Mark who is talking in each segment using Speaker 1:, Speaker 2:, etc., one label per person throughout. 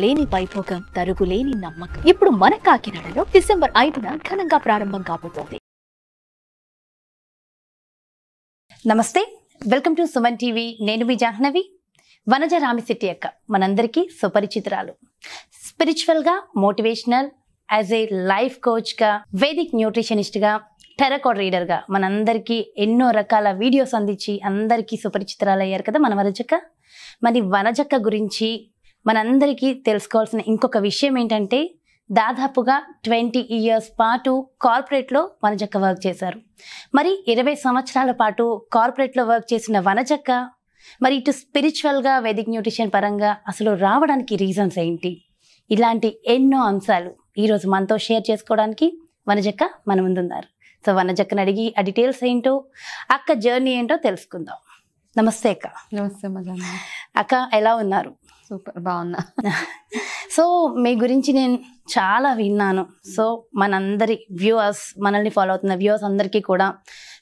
Speaker 1: లేని వైభోగం, తరుగులేని నమ్మకం. ఇప్పుడు మన కాకినాడలో డిసెంబర్ 5న ఘనంగా ప్రారంభం కాబోతోంది.
Speaker 2: నమస్తే, వెల్కమ్ టు సుమన్ టీవీ. నేను మీ జాహ్నవి. వనజ రామిశెట్టి అక్క మనందరికీ సుపరిచితురాలు. స్పిరిచువల్గా, మోటివేషనల్, యాజ్ ఏ లైఫ్ కోచ్గా, వేదిక్ న్యూట్రిషనిస్ట్గా, టెరకోడ్ రీడర్గా మనందరికీ ఎన్నో రకాల వీడియోస్ అందించి అందరికీ సుపరిచితురాలు అయ్యారు కదా మన వనజక్క. మరి వనజక్క గురించి మనందరికీ తెలుసుకోవాల్సిన ఇంకొక విషయం ఏంటంటే, దాదాపుగా 20 years పాటు కార్పొరేట్లో వనజక్క వర్క్ చేశారు. మరి 20 సంవత్సరాల పాటు కార్పొరేట్లో వర్క్ చేసిన వనజక్క మరి ఇటు స్పిరిచువల్గా, వేదిక్ న్యూట్రిషన్ పరంగా అసలు రావడానికి రీజన్స్ ఏంటి, ఇలాంటి ఎన్నో అంశాలు ఈరోజు మనతో షేర్ చేసుకోవడానికి వనజక్క మన ముందున్నారు. సో వనజక్కని అడిగి ఆ డీటెయిల్స్ ఏంటో, అక్క జర్నీ ఏంటో తెలుసుకుందాం. నమస్తే అక్క.
Speaker 3: నమస్తే మజా.
Speaker 2: అక్క ఎలా ఉన్నారు?
Speaker 3: సూపర్, బాగున్నా.
Speaker 2: సో మీ గురించి నేను చాలా విన్నాను. సో మనందరి వ్యూవర్స్, మనల్ని ఫాలో అవుతున్న వ్యూవర్స్ అందరికీ కూడా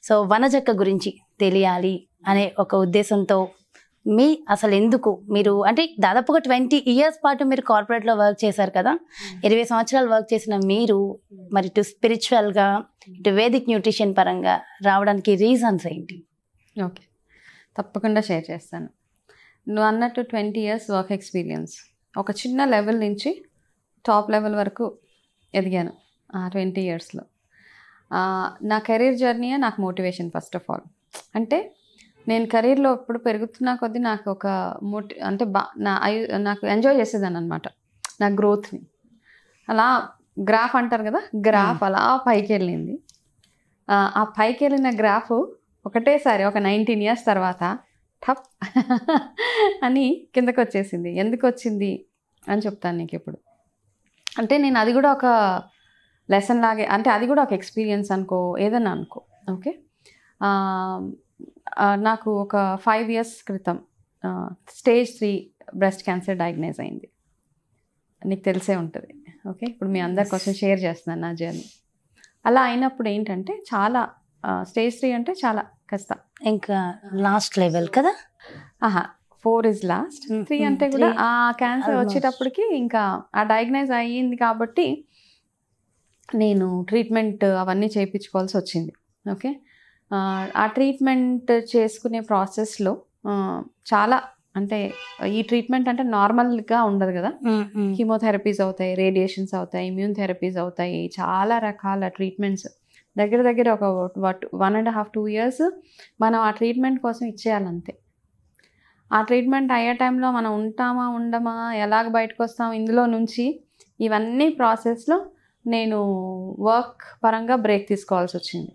Speaker 2: సో వనజక్క గురించి తెలియాలి అనే ఒక ఉద్దేశంతో మీ అసలు ఎందుకు మీరు అంటే దాదాపుగా 20 years పాటు మీరు కార్పొరేట్లో వర్క్ చేశారు కదా. 20 సంవత్సరాలు వర్క్ చేసిన మీరు మరి ఇటు స్పిరిచువల్గా, ఇటు వేదిక్ న్యూట్రిషన్ పరంగా రావడానికి రీజన్స్ ఏంటి?
Speaker 3: ఓకే, తప్పకుండా షేర్ చేస్తాను. నువ్వు అన్నట్టు 20 years వర్క్ ఎక్స్పీరియన్స్, ఒక చిన్న లెవెల్ నుంచి టాప్ లెవెల్ వరకు ఎదిగాను ఆ 20 yearsలో. నా కెరీర్ జర్నీయే నాకు మోటివేషన్. ఫస్ట్ ఆఫ్ ఆల్ అంటే నేను కెరీర్లో ఎప్పుడు పెరుగుతున్నా కొద్దీ నాకు ఒక అంటే నాకు ఎంజాయ్ చేసేదాన్ని అనమాట నా గ్రోత్ని. అలా గ్రాఫ్ అంటారు కదా, గ్రాఫ్ అలా పైకి వెళ్ళింది. ఆ పైకి వెళ్ళిన గ్రాఫ్ ఒకటేసారి ఒక 19 years తర్వాత టప్ అని కిందకు వచ్చేసింది. ఎందుకు వచ్చింది అని చెప్తాను నీకు ఇప్పుడు. అంటే నేను అది కూడా ఒక లెసన్ లాగే, అంటే అది కూడా ఒక ఎక్స్పీరియన్స్ అనుకో, ఏదన్నా అనుకో. ఓకే, నాకు ఒక 5 years క్రితం Stage 3 బ్రెస్ట్ క్యాన్సర్ డయాగ్నైజ్ అయింది. నీకు తెలిసే ఉంటుంది. ఓకే, ఇప్పుడు మీ అందరి కోసం షేర్ చేస్తున్నాను నా జర్నీ. అలా అయినప్పుడు ఏంటంటే చాలా Stage 3 అంటే చాలా కష్టం.
Speaker 2: ఇంకా లాస్ట్ లెవెల్ కదా.
Speaker 3: 4 is లాస్ట్, 3 అంటే కూడా ఆ క్యాన్సర్ వచ్చేటప్పటికి ఇంకా ఆ డయాగ్నైజ్ అయ్యింది కాబట్టి నేను ట్రీట్మెంట్ అవన్నీ చేయించుకోవాల్సి వచ్చింది. ఓకే, ఆ ట్రీట్మెంట్ చేసుకునే ప్రాసెస్లో చాలా అంటే ఈ ట్రీట్మెంట్ అంటే నార్మల్గా ఉండదు కదా. కీమోథెరపీస్ అవుతాయి, రేడియేషన్స్ అవుతాయి, ఇమ్యూన్ థెరపీస్ అవుతాయి, చాలా రకాల ట్రీట్మెంట్స్. దగ్గర దగ్గర ఒక 1.5-2 years మనం ఆ ట్రీట్మెంట్ కోసం ఇచ్చేయాలంతే. ఆ ట్రీట్మెంట్ అయ్యే టైంలో మనం ఉంటామా ఉండమా, ఎలాగ బయటకు వస్తాం ఇందులో నుంచి, ఇవన్నీ ప్రాసెస్లో నేను వర్క్ పరంగా బ్రేక్ తీసుకోవాల్సి వచ్చింది.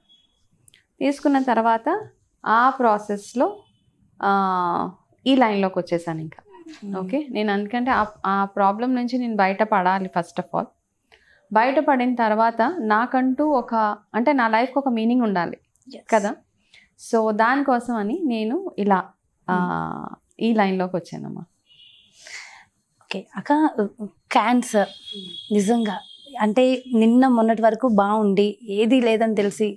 Speaker 3: తీసుకున్న తర్వాత ఆ ప్రాసెస్లో ఈ లైన్లోకి వచ్చేసాను ఇంకా. ఓకే, నేను అందుకంటే ఆ ప్రాబ్లం నుంచి నేను బయటపడాలి. ఫస్ట్ ఆఫ్ ఆల్ బయటపడిన తర్వాత నాకంటూ ఒక అంటే నా లైఫ్కి ఒక మీనింగ్ ఉండాలి కదా. సో దానికోసం అని నేను ఇలా ఈ లైన్లోకి వచ్చానమ్మా.
Speaker 2: ఓకే అక్క, క్యాన్సర్ నిజంగా అంటే నిన్న మొన్నటి వరకు బాగుండి ఏది లేదని తెలిసి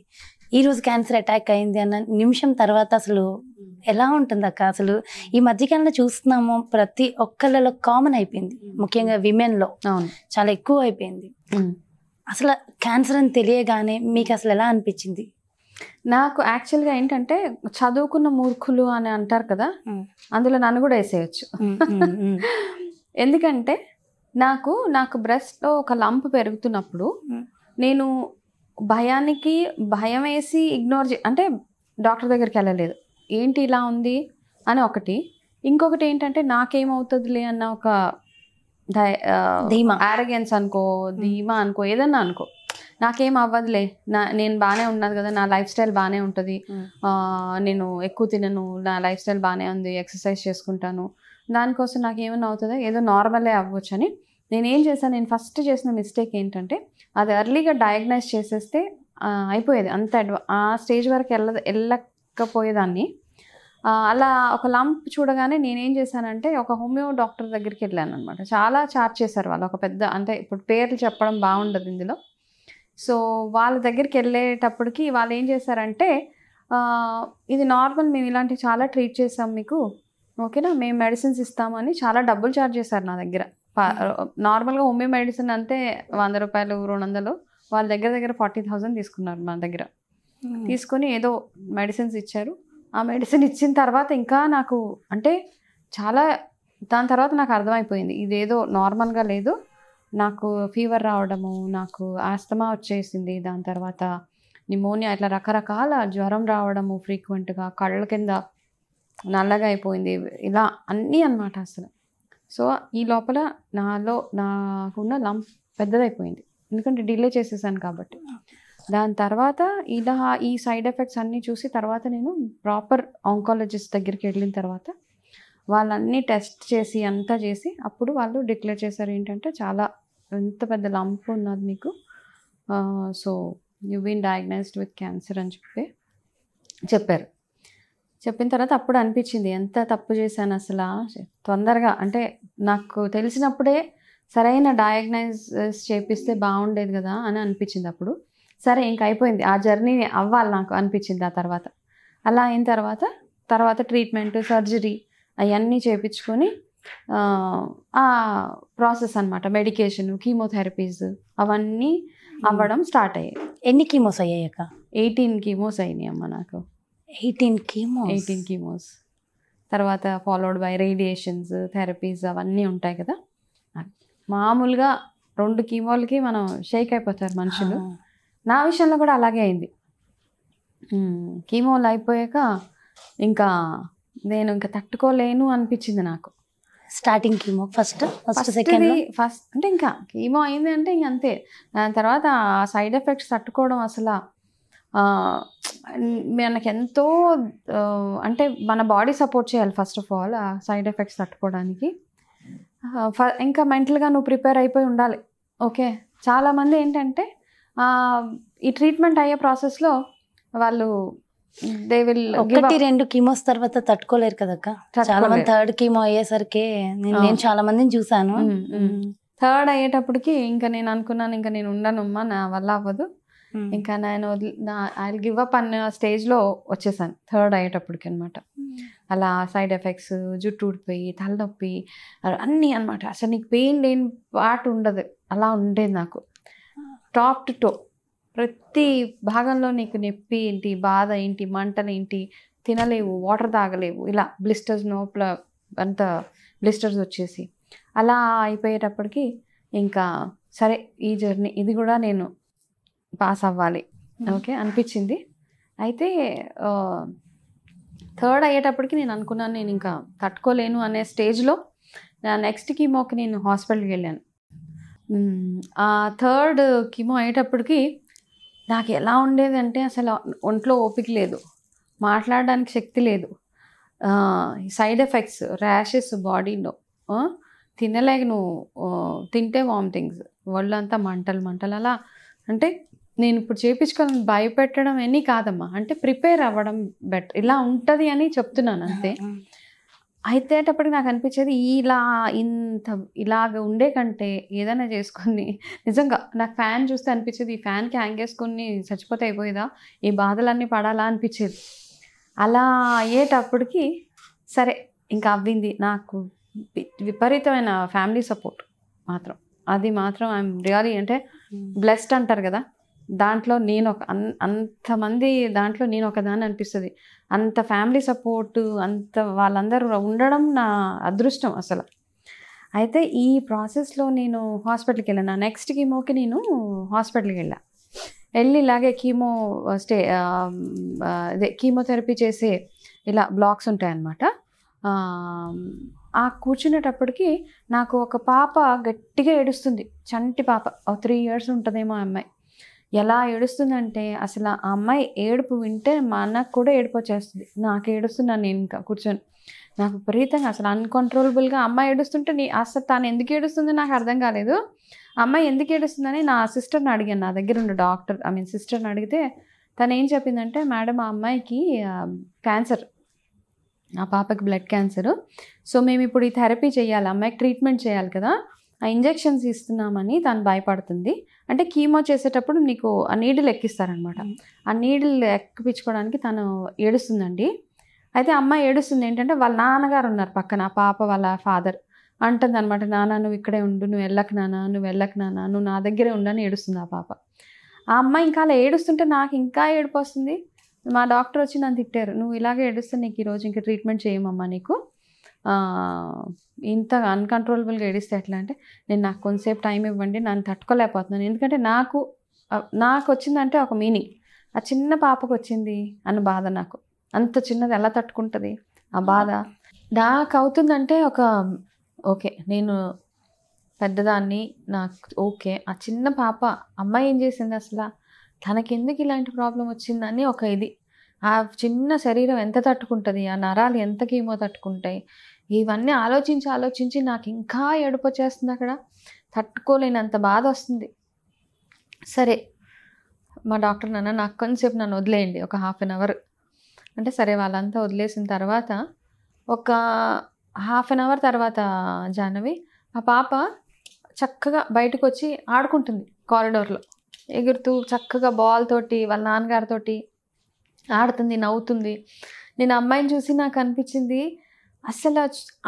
Speaker 2: ఈరోజు క్యాన్సర్ అటాక్ అయింది అన్న నిమిషం తర్వాత అసలు ఎలా ఉంటుంది అక్క? అసలు ఈ మధ్యకాలంలో చూస్తున్నాము ప్రతి ఒక్కళ్ళలో కామన్ అయిపోయింది, ముఖ్యంగా విమెన్లో చాలా ఎక్కువ అయిపోయింది. అసలు క్యాన్సర్ అని తెలియగానే మీకు అసలు ఎలా అనిపించింది?
Speaker 3: నాకు యాక్చువల్గా ఏంటంటే చదువుకున్న మూర్ఖులు అని అంటారు కదా, అందులో నన్ను కూడా వేసేయచ్చు. ఎందుకంటే నాకు బ్రెస్ట్లో ఒక లంప్ పెరుగుతున్నప్పుడు నేను భయం వేసి ఇగ్నోర్ అంటే డాక్టర్ దగ్గరికి వెళ్ళలేదు. ఏంటి ఇలా ఉంది అని ఒకటి. ఇంకొకటి ఏంటంటే నాకేమవుతుందిలే అన్న ఒక ఆరోగెన్స్ అనుకో, ధీమా అనుకో, ఏదన్నా అనుకో, నాకేం అవ్వదులే, నేను బాగానే ఉన్నది కదా, నా లైఫ్ స్టైల్ బాగానే ఉంటుంది, నేను ఎక్కువ తినను, నా లైఫ్ స్టైల్ బాగానే ఉంది, ఎక్సర్సైజ్ చేసుకుంటాను, దానికోసం నాకేమన్నా అవుతుందో, ఏదో నార్మలే అవ్వచ్చు అని నేనేం చేశాను. నేను ఫస్ట్ చేసిన మిస్టేక్ ఏంటంటే అది ఎర్లీగా డయాగ్నైజ్ చేసేస్తే అయిపోయేది. అంత ఆ స్టేజ్ వరకు వెళ్ళకపోయేదాన్ని. అలా ఒక లంప్ చూడగానే నేనేం చేశానంటే ఒక హోమియో డాక్టర్ దగ్గరికి వెళ్ళాను అనమాట. చాలా చార్జ్ చేశారు వాళ్ళు, ఒక పెద్ద అంటే ఇప్పుడు పేర్లు చెప్పడం బాగుండదు ఇందులో. సో వాళ్ళ దగ్గరికి వెళ్ళేటప్పటికి వాళ్ళు ఏం చేశారంటే, ఇది నార్మల్, మేము ఇలాంటివి చాలా ట్రీట్ చేసాం మీకు, ఓకేనా, మేము మెడిసిన్స్ ఇస్తామని చాలా డబ్బులు ఛార్జ్ చేశారు నా దగ్గర. నార్మల్గా హోమియో మెడిసిన్ అంతే 100 రూపాయలు 200, వాళ్ళ దగ్గర 40,000 తీసుకున్నారు మన దగ్గర. తీసుకొని ఏదో మెడిసిన్స్ ఇచ్చారు. ఆ మెడిసిన్ ఇచ్చిన తర్వాత ఇంకా నాకు అంటే చాలా, దాని తర్వాత నాకు అర్థమైపోయింది ఇదేదో నార్మల్గా లేదు, నాకు ఫీవర్ రావడము, నాకు ఆస్తమా వచ్చేసింది, దాని తర్వాత నిమోనియా, ఇట్లా రకరకాల జ్వరం రావడము ఫ్రీక్వెంట్గా, కళ్ళ కింద నల్లగా అయిపోయింది, ఇలా అన్నీ అన్నమాట అసలు. సో ఈ లోపల నాకున్న లంప్ పెద్దదైపోయింది, ఎందుకంటే డిలే చేసేసాను కాబట్టి. దాని తర్వాత ఇలా ఈ సైడ్ ఎఫెక్ట్స్ అన్నీ చూసి తర్వాత నేను ప్రాపర్ ఆంకాలజిస్ట్ దగ్గరికి వెళ్ళిన తర్వాత వాళ్ళన్నీ టెస్ట్ చేసి అంతా చేసి అప్పుడు వాళ్ళు డిక్లేర్ చేశారు ఏంటంటే చాలా ఎంత పెద్ద లంప్ ఉన్నది మీకు, so you been diagnosed with cancer అని చెప్పారు. చెప్పిన తర్వాత అప్పుడు అనిపించింది ఎంత తప్పు చేశాను అసలు, తొందరగా అంటే నాకు తెలిసినప్పుడే సరైన డయాగ్నైజ్ చేపిస్తే బాగుండేది కదా అని అనిపించింది అప్పుడు. సరే ఇంక అయిపోయింది, ఆ జర్నీ అవ్వాలి నాకు అనిపించింది. ఆ తర్వాత అలా అయిన తర్వాత ట్రీట్మెంట్, సర్జరీ అవన్నీ చేయించుకొని ఆ ప్రాసెస్ అనమాట, మెడికేషన్, కీమోథెరపీస్ అవన్నీ అవ్వడం స్టార్ట్ అయ్యాయి.
Speaker 2: ఎన్ని కీమోస్ అయ్యాక?
Speaker 3: 18 కీమోస్ అయినాయి అమ్మ నాకు.
Speaker 2: 18
Speaker 3: కీమోస్ తర్వాత ఫాలోడ్ బై రేడియేషన్స్, థెరపీస్ అవన్నీ ఉంటాయి కదా. మామూలుగా 2 కీమోలకి మనం షేక్ అయిపోతారు మనుషులు. నా విషయంలో కూడా అలాగే అయింది. కీమోలు అయిపోయాక ఇంకా నేను ఇంకా తట్టుకోలేను అనిపించింది నాకు.
Speaker 2: Starting chemo first second
Speaker 3: first అంటే ఇంకా కీమో అయింది అంటే ఇంక అంతే. దాని తర్వాత ఆ సైడ్ ఎఫెక్ట్స్ తట్టుకోవడం అసలు మనకి ఎంతో అంటే మన బాడీ సపోర్ట్ చేయాలి ఫస్ట్ ఆఫ్ ఆల్ ఆ సైడ్ ఎఫెక్ట్స్ తట్టుకోవడానికి. ఇంకా మెంటల్గా నువ్వు ప్రిపేర్ అయిపోయి ఉండాలి. ఓకే, చాలామంది ఏంటంటే ఈ ట్రీట్మెంట్ అయ్యే ప్రాసెస్లో వాళ్ళు దే విల్
Speaker 2: 1-2 కీమోస్ తర్వాత తట్టుకోలేరు కదక్క. చాలా మంది 3rd కీమో అయ్యేసరికి నేను చాలా మందిని చూసాను.
Speaker 3: 3rd అయ్యేటప్పటికి ఇంకా నేను అనుకున్నాను ఇంకా నేను ఉండనమ్మా, నా వల్ల అవ్వదు, ఇంకా నేను ఐ గివ్ అప్ అన్న స్టేజ్లో వచ్చేసాను 3rd అయ్యేటప్పటికి అనమాట. అలా సైడ్ ఎఫెక్ట్స్, జుట్టు ఊడిపోయి, తలనొప్పి అన్నీ అనమాట. అసలు నీకు పెయిన్ లేని పార్ట్ ఉండదు, అలా ఉండేది నాకు. టాప్ టు టో ప్రతి భాగంలో నీకు నొప్పి ఏంటి, బాధ ఏంటి, మంటలు ఏంటి, తినలేవు, వాటర్ తాగలేవు, ఇలా బ్లిస్టర్స్ లోపల అంత బ్లిస్టర్స్ వచ్చేసి అలా అయిపోయేటప్పటికి ఇంకా సరే ఈ జర్నీ ఇది కూడా నేను పాస్ అవ్వాలి ఓకే అనిపించింది. అయితే 3rd అయ్యేటప్పటికి నేను అనుకున్నాను నేను ఇంకా తట్టుకోలేను అనే స్టేజ్లో నా నెక్స్ట్ కీమోకి నేను హాస్పిటల్కి వెళ్ళాను. ఆ 3rd కీమో అయ్యేటప్పటికి నాకు ఎలా ఉండేది అంటే అసలు ఒంట్లో ఓపిక లేదు, మాట్లాడడానికి శక్తి లేదు, సైడ్ ఎఫెక్ట్స్, ర్యాషెస్ బాడీలో, తినలేక నువ్వు తింటే వామిటింగ్స్, ఒళ్ళంతా మంటలు అలా. అంటే నేను ఇప్పుడు చేయించుకోవాలని భయపెట్టడం ఎన్ని కాదమ్మా, అంటే ప్రిపేర్ అవ్వడం బెటర్, ఇలా ఉంటుంది అని చెప్తున్నాను అంతే. అయితేటప్పటికి నాకు అనిపించేది ఇలాగ ఉండే కంటే ఏదైనా చేసుకొని, నిజంగా నాకు ఫ్యాన్ చూస్తే అనిపించేది ఈ ఫ్యాన్కి హ్యాంగ్ చేసుకొని చచ్చిపోతే అయిపోయేదా, ఈ బాధలన్నీ పడాలా అనిపించేది. అలా అయ్యేటప్పటికి సరే ఇంకా అవ్వింది. నాకు విపరీతమైన ఫ్యామిలీ సపోర్ట్ మాత్రం, అది మాత్రం ఐఎమ్ రియలీ అంటే బ్లెస్డ్ అంటారు కదా, దాంట్లో నేను అంతమంది దాంట్లో నేను ఒకదాన్ని అనిపిస్తుంది. అంత ఫ్యామిలీ సపోర్టు, అంత వాళ్ళందరూ ఉండడం నా అదృష్టం అసలు. అయితే ఈ ప్రాసెస్లో నేను హాస్పిటల్కి వెళ్ళాను. నెక్స్ట్ కీమోకి నేను హాస్పిటల్కి వెళ్ళి ఇలాగే కీమోథెరపీ చేసే ఇలా బ్లాక్స్ ఉంటాయన్నమాట. ఆ కూర్చునేటప్పటికి నాకు ఒక పాప గట్టిగా ఏడుస్తుంది, చంటి పాప, 3 years ఉంటుందేమో ఆ అమ్మాయి. ఎలా ఏడుస్తుందంటే అసలు ఆ అమ్మాయి ఏడుపు వింటే మా అన్నకు కూడా ఏడుపు వచ్చేస్తుంది. నాకు ఏడుస్తున్నాను నేను ఇంకా కూర్చొని, నాకు విపరీతంగా అసలు అన్కంట్రోలబుల్గా అమ్మాయి ఏడుస్తుంటే అసలు తను ఎందుకు ఏడుస్తుందో నాకు అర్థం కాలేదు. అమ్మాయి ఎందుకు ఏడుస్తుందని నా సిస్టర్ని అడిగాను, నా దగ్గర ఉన్న సిస్టర్ని అడిగితే తను ఏం చెప్పిందంటే, మేడం ఆ అమ్మాయికి క్యాన్సర్, ఆ పాపకి బ్లడ్ క్యాన్సర్, సో మేము ఇప్పుడు ఈ థెరపీ చేయాలి, అమ్మాయికి ట్రీట్మెంట్ చేయాలి కదా, ఆ ఇంజెక్షన్స్ ఇస్తున్నామని తను భయపడుతుంది. అంటే కీమో చేసేటప్పుడు నీకు ఆ నీడిల్ ఎక్కిస్తారనమాట, ఆ నీడిల్ ఎక్కిపించుకోవడానికి తను ఏడుస్తుందండి. అయితే అమ్మాయి ఏడుస్తుంది ఏంటంటే వాళ్ళ నాన్నగారు ఉన్నారు పక్కన, పాప వాళ్ళ ఫాదర్, అంటుంది అనమాట, నాన్న నువ్వు ఇక్కడే ఉండు, నువ్వు వెళ్ళకు నాన్న, నువ్వు వెళ్ళకు నాన్న, నువ్వు నా దగ్గరే ఉండని ఏడుస్తుంది ఆ పాప. ఆ అమ్మాయి ఇంకా అలా ఏడుస్తుంటే నాకు ఇంకా ఏడుపు వస్తుంది. మా డాక్టర్ వచ్చి నన్ను తిట్టారు, నువ్వు ఇలాగే ఏడుస్తే నీకు ఈరోజు ఇంకా ట్రీట్మెంట్ చేయమమ్మా, నీకు ఇంత అన్కంట్రోలబుల్గా ఏడిస్తే ఎట్లా అంటే, నాకు కొంతసేపు టైం ఇవ్వండి, నన్ను తట్టుకోలేకపోతున్నాను. ఎందుకంటే నాకు వచ్చిందంటే ఒక మీనింగ్, ఆ చిన్న పాపకు వచ్చింది అన్న బాధ. నాకు అంత చిన్నది ఎలా తట్టుకుంటుంది ఆ బాధ. నాకు అవుతుందంటే ఓకే నేను పెద్దదాన్ని, నాకు ఓకే, ఆ చిన్న పాప అమ్మాయి ఏం చేసింది అసలు, తనకి ఎందుకు ఇలాంటి ప్రాబ్లం వచ్చిందని ఇది. ఆ చిన్న శరీరం ఎంత తట్టుకుంటుంది, ఆ నరాలు ఎంత కీమో తట్టుకుంటాయి, ఇవన్నీ ఆలోచించి నాకు ఇంకా ఏడుపు వచ్చేస్తుంది. అక్కడ తట్టుకోలేనంత బాధ వస్తుంది. సరే మా డాక్టర్ నాకు కొంచెంసేపు నన్ను వదిలేయండి, ఒక 1/2 అవర్ అంటే, సరే వాళ్ళంతా వదిలేసిన తర్వాత ఒక 1/2 అవర్ తర్వాత జాహ్నవి ఆ పాప చక్కగా బయటకు వచ్చి ఆడుకుంటుంది కారిడోర్లో, ఎగురుతూ చక్కగా బాల్ తోటి వాళ్ళ నాన్నగారితోటి ఆడుతుంది, నవ్వుతుంది. నేను అమ్మాయిని చూసి నాకు అనిపించింది, అసలు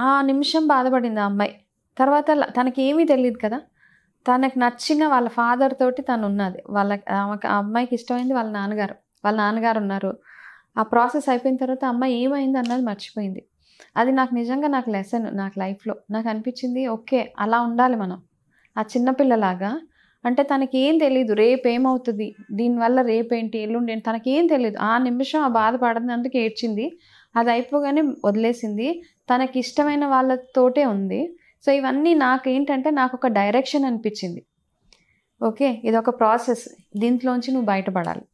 Speaker 3: ఆ నిమిషం బాధపడింది ఆ అమ్మాయి. తర్వాత తనకి ఏమీ తెలియదు కదా, తనకు నచ్చిన వాళ్ళ ఫాదర్ తోటి తను ఉన్నది. ఆ అమ్మాయికి ఇష్టమైంది వాళ్ళ నాన్నగారు ఉన్నారు. ఆ ప్రాసెస్ అయిపోయిన తర్వాత అమ్మాయి ఏమైంది అన్నది మర్చిపోయింది. అది నాకు లెసన్, నాకు లైఫ్లో నాకు అనిపించింది, ఓకే అలా ఉండాలి మనం. ఆ చిన్నపిల్లలాగా, అంటే తనకి ఏం తెలీదు రేపు ఏమవుతుంది, దీనివల్ల రేపేంటి ఎల్లుండి ఏంటి తనకేం తెలియదు. ఆ నిమిషం ఆ బాధపడినందుకు ఏడ్చింది, అది అయిపోగానే వదిలేసింది, తనకి ఇష్టమైన వాళ్ళతోటే ఉంది. సో ఇవన్నీ నాకేంటంటే నాకు ఒక డైరెక్షన్ అనిపించింది. ఓకే ఇదొక ప్రాసెస్, దీంట్లోంచి నువ్వు బయటపడాలి,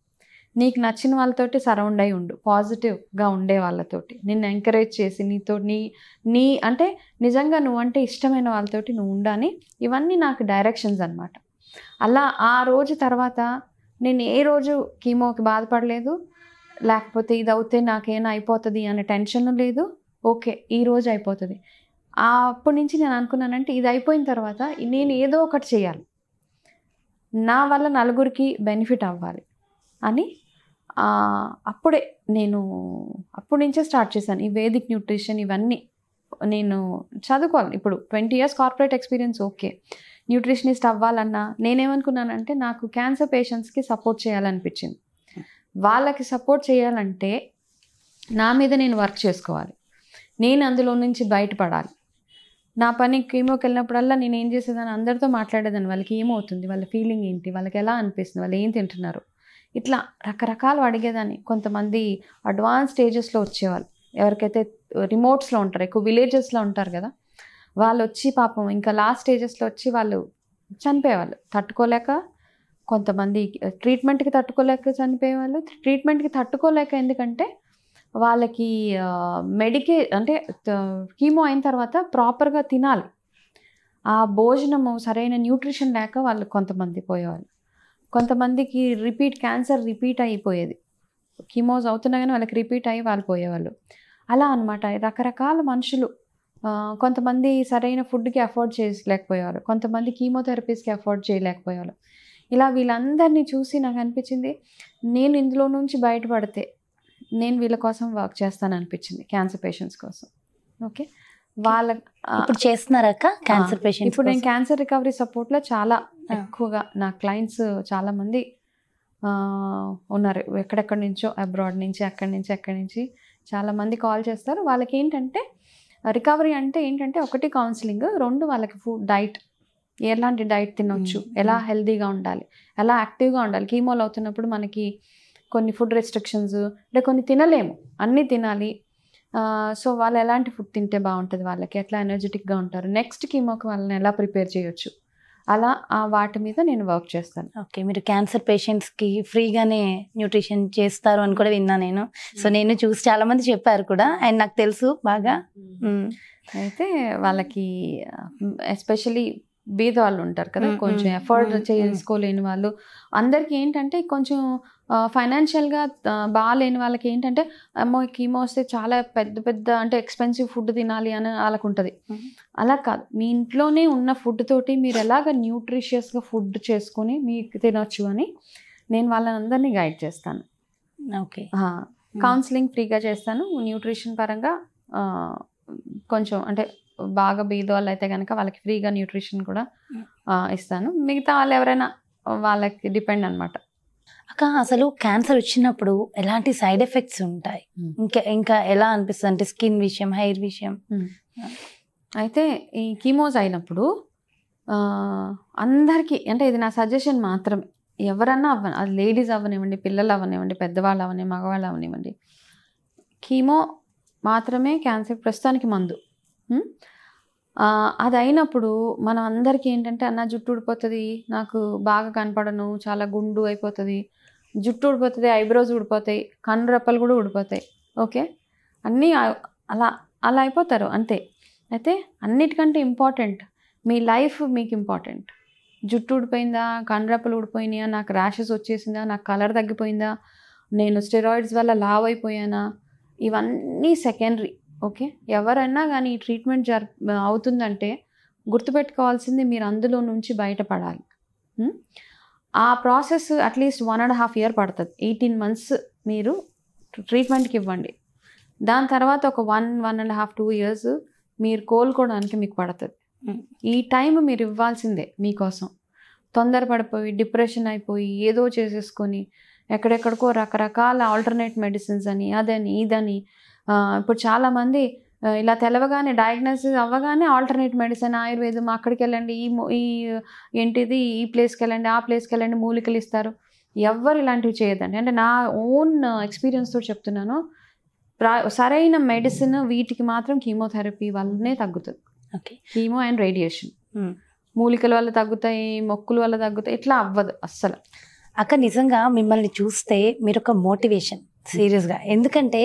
Speaker 3: నీకు నచ్చిన వాళ్ళతోటి సరౌండ్ అయి ఉండు, పాజిటివ్గా ఉండే వాళ్ళతోటి నిన్ను ఎంకరేజ్ చేసి నీతో నీ అంటే నిజంగా నువ్వంటే ఇష్టమైన వాళ్ళతోటి నువ్వు ఉండని. ఇవన్నీ నాకు డైరెక్షన్స్ అనమాట. అలా ఆ రోజు తర్వాత నేను ఏ రోజు కీమోకి బాధపడలేదు, లేకపోతే ఇది అవుతే నాకేమైనా అయిపోతుంది అనే టెన్షన్ లేదు. ఓకే ఈ రోజు అయిపోతుంది. అప్పటి నుంచి నేను అనుకున్నానంటే ఇది అయిపోయిన తర్వాత నేను ఏదో ఒకటి చేయాలి, నా వల్ల నలుగురికి బెనిఫిట్ అవ్వాలి అని అప్పుడే నేను అప్పటి నుంచే స్టార్ట్ చేశాను. ఈ వేదిక్ న్యూట్రిషన్ ఇవన్నీ నేను చదువుకోవాలి. ఇప్పుడు 20 years corporate experience, okay nutritionist అవ్వాలన్నా నేనేమనుకున్నానంటే నాకు క్యాన్సర్ పేషెంట్స్కి సపోర్ట్ చేయాలనిపించింది. వాళ్ళకి సపోర్ట్ చేయాలంటే నా మీద నేను వర్క్ చేసుకోవాలి, నేను అందులో నుంచి బయటపడాలి. నా పని కీమోకి వెళ్ళినప్పుడల్లా నేను ఏం చేసేదాన్ని, అందరితో మాట్లాడేదాన్ని, వాళ్ళకి ఏమవుతుంది, వాళ్ళ ఫీలింగ్ ఏంటి, వాళ్ళకి ఎలా అనిపిస్తుంది, వాళ్ళు ఏం తింటున్నారు, ఇట్లా రకరకాలు అడిగేదాన్ని. కొంతమంది అడ్వాన్స్ స్టేజెస్లో వచ్చేవాళ్ళు, ఎవరికైతే రిమోట్స్లో ఉంటారు, ఎక్కువ విలేజెస్లో ఉంటారు కదా, వాళ్ళు వచ్చి పాపం ఇంకా లాస్ట్ స్టేజెస్లో వచ్చి వాళ్ళు చనిపోయేవాళ్ళు, తట్టుకోలేక. కొంతమంది ట్రీట్మెంట్కి తట్టుకోలేక చనిపోయేవాళ్ళు. ట్రీట్మెంట్కి తట్టుకోలేక ఎందుకంటే వాళ్ళకి అంటే కీమో అయిన తర్వాత ప్రాపర్గా తినాలి, ఆ భోజనము సరైన న్యూట్రిషన్ లేక వాళ్ళు కొంతమంది పోయేవాళ్ళు. కొంతమందికి క్యాన్సర్ రిపీట్ అయిపోయేది, కీమోస్ అవుతున్నా కానీ వాళ్ళకి రిపీట్ అయ్యి వాళ్ళు పోయేవాళ్ళు. అలా అనమాట రకరకాల మనుషులు. కొంతమంది సరైన ఫుడ్కి అఫోర్డ్ చేయలేకపోయేవారు, కొంతమంది కీమోథెరపీస్కి అఫోర్డ్ చేయలేకపోయేవాళ్ళు. ఇలా వీళ్ళందరినీ చూసి నాకు అనిపించింది, నేను ఇందులో నుంచి బయటపడితే నేను వీళ్ళ కోసం వర్క్ చేస్తాను అనిపించింది, క్యాన్సర్ పేషెంట్స్ కోసం. ఓకే వాళ్ళ
Speaker 2: ఇప్పుడు చేస్తున్నారాక క్యాన్సర్ పేషెంట్స్?
Speaker 3: ఇప్పుడు నేను క్యాన్సర్ రికవరీ సపోర్ట్లో చాలా ఎక్కువగా నా క్లయింట్స్ చాలామంది ఉన్నారు, ఎక్కడెక్కడి నుంచో, అబ్రాడ్ నుంచి, అక్కడి నుంచి చాలామంది కాల్ చేస్తారు. వాళ్ళకి ఏంటంటే రికవరీ అంటే ఏంటంటే, ఒకటి కౌన్సిలింగ్, 2 వాళ్ళకి ఫుడ్ డైట్, ఎలాంటి డైట్ తినొచ్చు, ఎలా హెల్తీగా ఉండాలి, ఎలా యాక్టివ్గా ఉండాలి. కీమోలు అవుతున్నప్పుడు మనకి కొన్ని ఫుడ్ రెస్ట్రిక్షన్స్, అంటే కొన్ని తినలేము, అన్నీ తినాలి. సో వాళ్ళు ఎలాంటి ఫుడ్ తింటే బాగుంటుంది, వాళ్ళకి ఎట్లా ఎనర్జెటిక్గా ఉంటారు, నెక్స్ట్ కీమోకి వాళ్ళని ఎలా ప్రిపేర్ చేయొచ్చు, అలా వాటి మీద నేను వర్క్ చేస్తాను.
Speaker 2: ఓకే మీరు క్యాన్సర్ పేషెంట్స్కి ఫ్రీగానే న్యూట్రిషన్ చేస్తారు అని కూడా విన్నా నేను. సో నేను చూసి చాలామంది చెప్పారు కూడా, అండ్ నాకు తెలుసు బాగా.
Speaker 3: అయితే వాళ్ళకి ఎస్పెషలీ బీద వాళ్ళు ఉంటారు కదా, కొంచెం ఎఫర్ట్ చేసుకోలేని వాళ్ళు, అందరికీ ఏంటంటే కొంచెం ఫైనాన్షియల్గా బాగాలేని వాళ్ళకి ఏంటంటే, అమ్మో కీమో వస్తే చాలా పెద్ద అంటే ఎక్స్పెన్సివ్ ఫుడ్ తినాలి అని వాళ్ళకు ఉంటుంది. అలా కాదు, మీ ఇంట్లోనే ఉన్న ఫుడ్ తోటి మీరు ఎలాగ న్యూట్రిషియస్గా ఫుడ్ చేసుకొని మీకు తినొచ్చు అని నేను వాళ్ళందరినీ గైడ్ చేస్తాను.
Speaker 2: ఓకే
Speaker 3: కౌన్సిలింగ్ ఫ్రీగా చేస్తాను, న్యూట్రిషన్ పరంగా కొంచెం అంటే బాగా బీదవాళ్ళు అయితే కనుక వాళ్ళకి ఫ్రీగా న్యూట్రిషన్ కూడా ఇస్తాను. మిగతా వాళ్ళు ఎవరైనా వాళ్ళకి డిపెండ్ అనమాట.
Speaker 2: అక్క అసలు క్యాన్సర్ వచ్చినప్పుడు ఎలాంటి సైడ్ ఎఫెక్ట్స్ ఉంటాయి? ఇంకా ఎలా అనిపిస్తుంది అంటే స్కిన్ విషయం, హెయిర్ విషయం?
Speaker 3: అయితే ఈ కీమోస్ అయినప్పుడు అందరికీ, అంటే ఇది నా సజెషన్ మాత్రమే, ఎవరన్నా అది లేడీస్ అవ్వనివ్వండి, పిల్లలు అవ్వనివ్వండి, పెద్దవాళ్ళు అవనివ్వండి, మగవాళ్ళు అవనివ్వండి, కీమో మాత్రమే క్యాన్సర్ ప్రస్తుతానికి మందు. అది అయినప్పుడు మనం అందరికీ ఏంటంటే, అన్న జుట్టు ఊడిపోతుంది, నాకు బాగా కనపడను, చాలా గుండు అయిపోతుంది, జుట్టు ఊడిపోతుంది, ఐబ్రోస్ ఊడిపోతాయి, కన్ను రెప్పలు కూడా ఊడిపోతాయి. ఓకే, అన్నీ అలా అలా అయిపోతారు అంతే. అయితే అన్నిటికంటే ఇంపార్టెంట్ మీ లైఫ్ మీకు ఇంపార్టెంట్. జుట్టు ఊడిపోయిందా, కన్ను రెప్పలు ఊడిపోయినాయా, నాకు ర్యాషెస్ వచ్చేసిందా, నాకు కలర్ తగ్గిపోయిందా, నేను స్టెరాయిడ్స్ వల్ల లావ్ అయిపోయానా, ఇవన్నీ సెకండరీ. ఓకే, ఎవరైనా కానీ ఈ ట్రీట్మెంట్ అవుతుందంటే గుర్తుపెట్టుకోవాల్సింది మీరు అందులో నుంచి బయటపడాలి. ఆ ప్రాసెస్ అట్లీస్ట్ 1.5 year పడుతుంది. 18 months మీరు ట్రీట్మెంట్కి ఇవ్వండి. దాని తర్వాత ఒక 1.5, 2 years మీరు కోలుకోవడానికి మీకు పడుతుంది. ఈ టైం మీరు ఇవ్వాల్సిందే మీకోసం. తొందరపడిపోయి డిప్రెషన్ అయిపోయి ఏదో చేసేసుకొని ఎక్కడెక్కడికో రకరకాల ఆల్టర్నేట్ మెడిసిన్స్ అని అదని ఇదని, ఇప్పుడు చాలామంది ఇలా తెలవగానే డయాగ్నోసిస్ అవ్వగానే ఆల్టర్నేట్ మెడిసిన్, ఆయుర్వేదం, అక్కడికి వెళ్ళండి, ఈ ఏంటిది ఈ ప్లేస్కి వెళ్ళండి, ఆ ప్లేస్కి వెళ్ళండి, మూలికలు ఇస్తారు. ఎవ్వరు ఇలాంటివి చేయదండి. అంటే నా ఓన్ ఎక్స్పీరియన్స్తో చెప్తున్నాను. సరైన మెడిసిన్ వీటికి మాత్రం కీమోథెరపీ వల్లనే తగ్గుతుంది.
Speaker 2: Okay,
Speaker 3: chemo and radiation. మూలికల వల్ల తగ్గుతాయి, మొక్కుల వల్ల తగ్గుతాయి, ఇట్లా అవ్వదు అస్సలు.
Speaker 2: అక్క నిజంగా మిమ్మల్ని చూస్తే మీరు ఒక మోటివేషన్ సీరియస్గా. ఎందుకంటే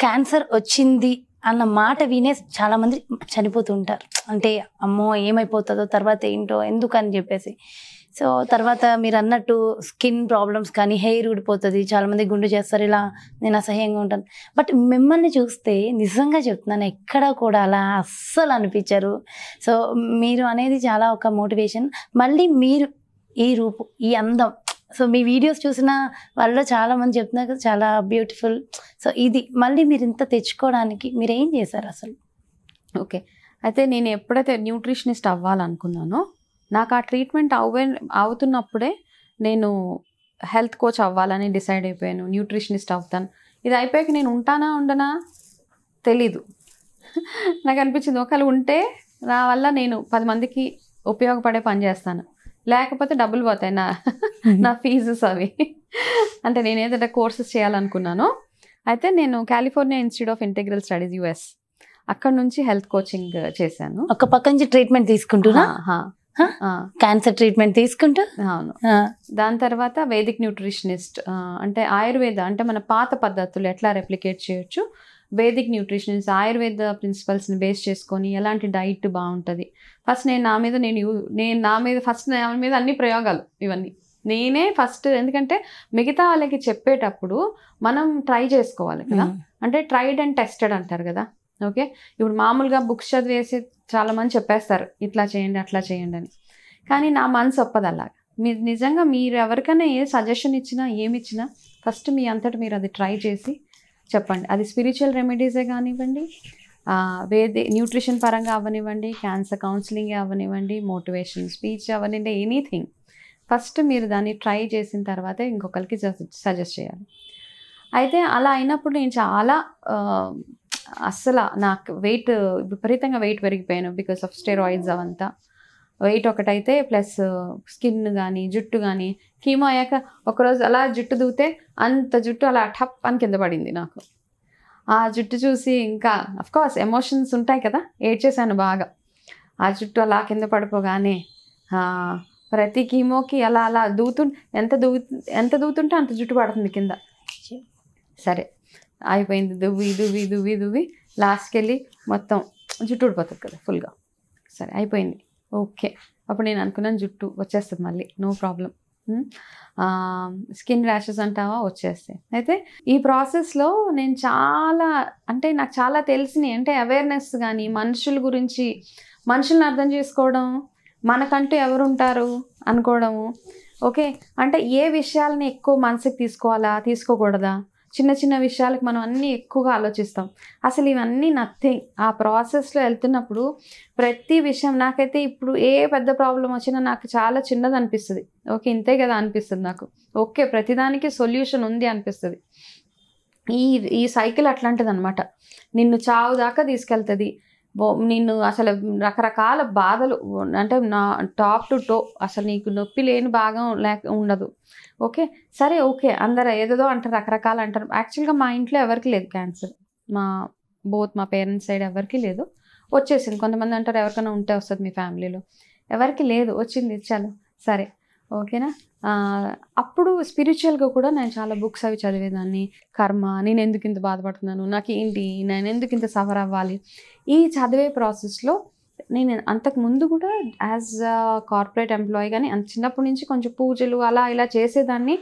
Speaker 2: క్యాన్సర్ వచ్చింది అన్న మాట వినే చాలామంది చనిపోతూ ఉంటారు. అంటే అమ్మో ఏమైపోతుందో తర్వాత ఏంటో ఎందుకని చెప్పేసి. సో తర్వాత మీరు అన్నట్టు స్కిన్ ప్రాబ్లమ్స్ కానీ, హెయిర్ ఊడిపోతుంది, చాలామంది గుండు చేస్తారు, ఇలా నేను అసహ్యంగా ఉంటాను. బట్ మిమ్మల్ని చూస్తే నిజంగా చెప్తున్నాను, ఎక్కడ కూడా అలా అస్సలు అనిపించారు. సో మీరు అనేది చాలా ఒక మోటివేషన్. మళ్ళీ మీరు ఈ రూపు, ఈ అందం, సో మీ వీడియోస్ చూసిన వాళ్ళలో చాలామంది చెప్తున్నారు కదా చాలా బ్యూటిఫుల్. సో ఇది మళ్ళీ మీరు ఇంత తెచ్చుకోవడానికి మీరు ఏం చేశారు అసలు?
Speaker 3: ఓకే, అయితే నేను ఎప్పుడైతే న్యూట్రిషనిస్ట్ అవ్వాలనుకున్నానో, నాకు ఆ ట్రీట్మెంట్ అవుతున్నప్పుడే నేను హెల్త్ కోచ్ అవ్వాలని డిసైడ్ అయిపోయాను. న్యూట్రిషనిస్ట్ అవుతాను. ఇది అయిపోయాక నేను ఉంటానా ఉండనా తెలీదు. నాకు అనిపించింది ఒకవేళ ఉంటే నా వల్ల నేను 10 మందికి ఉపయోగపడే పని చేస్తాను, లేకపోతే డబ్బులు పోతాయి నా ఫీజెస్ అవి. అంటే నేను ఏదైనా కోర్సెస్ చేయాలనుకున్నానో, అయితే నేను California institute of integral studies US అక్కడ నుంచి హెల్త్ కోచింగ్ చేశాను.
Speaker 2: ఒక పక్క నుంచి ట్రీట్మెంట్ తీసుకుంటున్నా, క్యాన్సర్ ట్రీట్మెంట్ తీసుకుంటూ.
Speaker 3: అవును. దాని తర్వాత వేదిక్ న్యూట్రిషనిస్ట్, అంటే ఆయుర్వేద, అంటే మన పాత పద్ధతులు ఎట్లా రెప్లికేట్ చేయొచ్చు, వేదిక్ న్యూట్రిషనిస్ట్ ఆయుర్వేద ప్రిన్సిపల్స్ని బేస్ చేసుకొని ఎలాంటి డైట్ బాగుంటుంది. ఫస్ట్ నేను నా మీద అన్ని ప్రయోగాలు ఇవన్నీ నేనే ఫస్ట్. ఎందుకంటే మిగతా వాళ్ళకి చెప్పేటప్పుడు మనం ట్రై చేసుకోవాలి కదా, అంటే ట్రైడ్ అండ్ టెస్టెడ్ అంటారు కదా. ఓకే, ఇప్పుడు మామూలుగా బుక్స్ చదివేసి చాలామంది చెప్పేస్తారు ఇట్లా చేయండి అట్లా చేయండి అని, కానీ నా మనసు ఒప్పదు అలాగా. మీరు నిజంగా మీరు ఎవరికైనా ఏ సజెషన్ ఇచ్చినా ఏమిచ్చినా ఫస్ట్ మీ అంతటా మీరు అది ట్రై చేసి చెప్పండి. అది స్పిరిచువల్ రెమెడీసే కానివ్వండి, న్యూట్రిషన్ పరంగా అవ్వనివ్వండి, క్యాన్సర్ కౌన్సిలింగ్ అవ్వనివ్వండి, మోటివేషన్ స్పీచ్ అవ్వనివ్వండి, ఎనీథింగ్. ఫస్ట్ మీరు దాన్ని ట్రై చేసిన తర్వాతే ఇంకొకరికి సజెస్ట్ చేయాలి. అయితే అలా అయినప్పుడు నేను చాలా అస్సలు నాకు విపరీతంగా వెయిట్ పెరిగిపోయాను బికాస్ ఆఫ్ స్టెరాయిడ్స్. అవంతా వెయిట్ ఒకటైతే ప్లస్ స్కిన్ కానీ జుట్టు కానీ. కీమో అయ్యాక ఒకరోజు అలా జుట్టు దూతే అంత జుట్టు అలా టప్ అని కింద పడింది నాకు. ఆ జుట్టు చూసి ఇంకా అఫ్కోర్స్ ఎమోషన్స్ ఉంటాయి కదా, ఏడ్చేసాను బాగా. ఆ జుట్టు అలా కింద పడిపోగానే ప్రతి కీమోకి అలా అలా ఎంత దూతుంటే అంత జుట్టు పడుతుంది కింద. సరే అయిపోయింది, దువ్వి లాస్ట్కి వెళ్ళి మొత్తం జుట్టు ఊడిపోతుంది కదా ఫుల్గా. సరే అయిపోయింది, ఓకే. అప్పుడు నేను అనుకున్నాను జుట్టు వచ్చేస్తుంది మళ్ళీ, నో ప్రాబ్లం. స్కిన్ ర్యాషెస్ అంటావా వచ్చేస్తాయి. అయితే ఈ ప్రాసెస్లో నేను నాకు చాలా తెలిసినాయి. అంటే అవేర్నెస్ కానీ, మనుషుల గురించి, మనుషుల్ని అర్థం చేసుకోవడం, మనకంటూ ఎవరుంటారు అనుకోవడము. ఓకే, అంటే ఏ విషయాలని ఎక్కువ మనసుకి తీసుకోవాలా తీసుకోకూడదా, చిన్న చిన్న విషయాలకు మనం అన్నీ ఎక్కువగా ఆలోచిస్తాం. అసలు ఇవన్నీ నథింగ్. ఆ ప్రాసెస్లో వెళ్తున్నప్పుడు ప్రతి విషయం నాకైతే ఇప్పుడు ఏ పెద్ద ప్రాబ్లం వచ్చినా నాకు చాలా చిన్నది అనిపిస్తుంది. ఓకే, ఇంతే కదా అనిపిస్తుంది నాకు. ఓకే, ప్రతిదానికి సొల్యూషన్ ఉంది అనిపిస్తుంది. ఈ సైకిల్ అట్లాంటిది అనమాట. నిన్ను చావు దాకా తీసుకెళ్తుంది. నిన్ను అసలు రకరకాల బాధలు, అంటే నా టాప్ టు టో అసలు నీకు నొప్పి లేని భాగం ఉండదు. ఓకే, సరే, ఓకే, అందరు ఏదేదో అంటారు, రకరకాలు అంటారు. యాక్చువల్గా మా ఇంట్లో ఎవరికి లేదు క్యాన్సర్. మా పేరెంట్స్ సైడ్ ఎవరికి లేదు, వచ్చేసింది. కొంతమంది అంటారు ఎవరికైనా ఉంటే వస్తుంది మీ ఫ్యామిలీలో, ఎవరికి లేదు, వచ్చింది, చాలు, సరే, ఓకేనా. అప్పుడు స్పిరిచువల్గా కూడా నేను చాలా బుక్స్ అవి చదివేదాన్ని. కర్మ, నేను ఎందుకు ఇంత బాధపడుతున్నాను, నాకు ఏంటి, నేను ఎందుకు ఇంత సఫర్ అవ్వాలి, ఈ చదివే ప్రాసెస్లో నేను అంతకు ముందు కూడా యాజ్ కార్పొరేట్ ఎంప్లాయీ కానీ చిన్నప్పటి నుంచి కొంచెం పూజలు అలా ఇలా చేసేదాన్ని.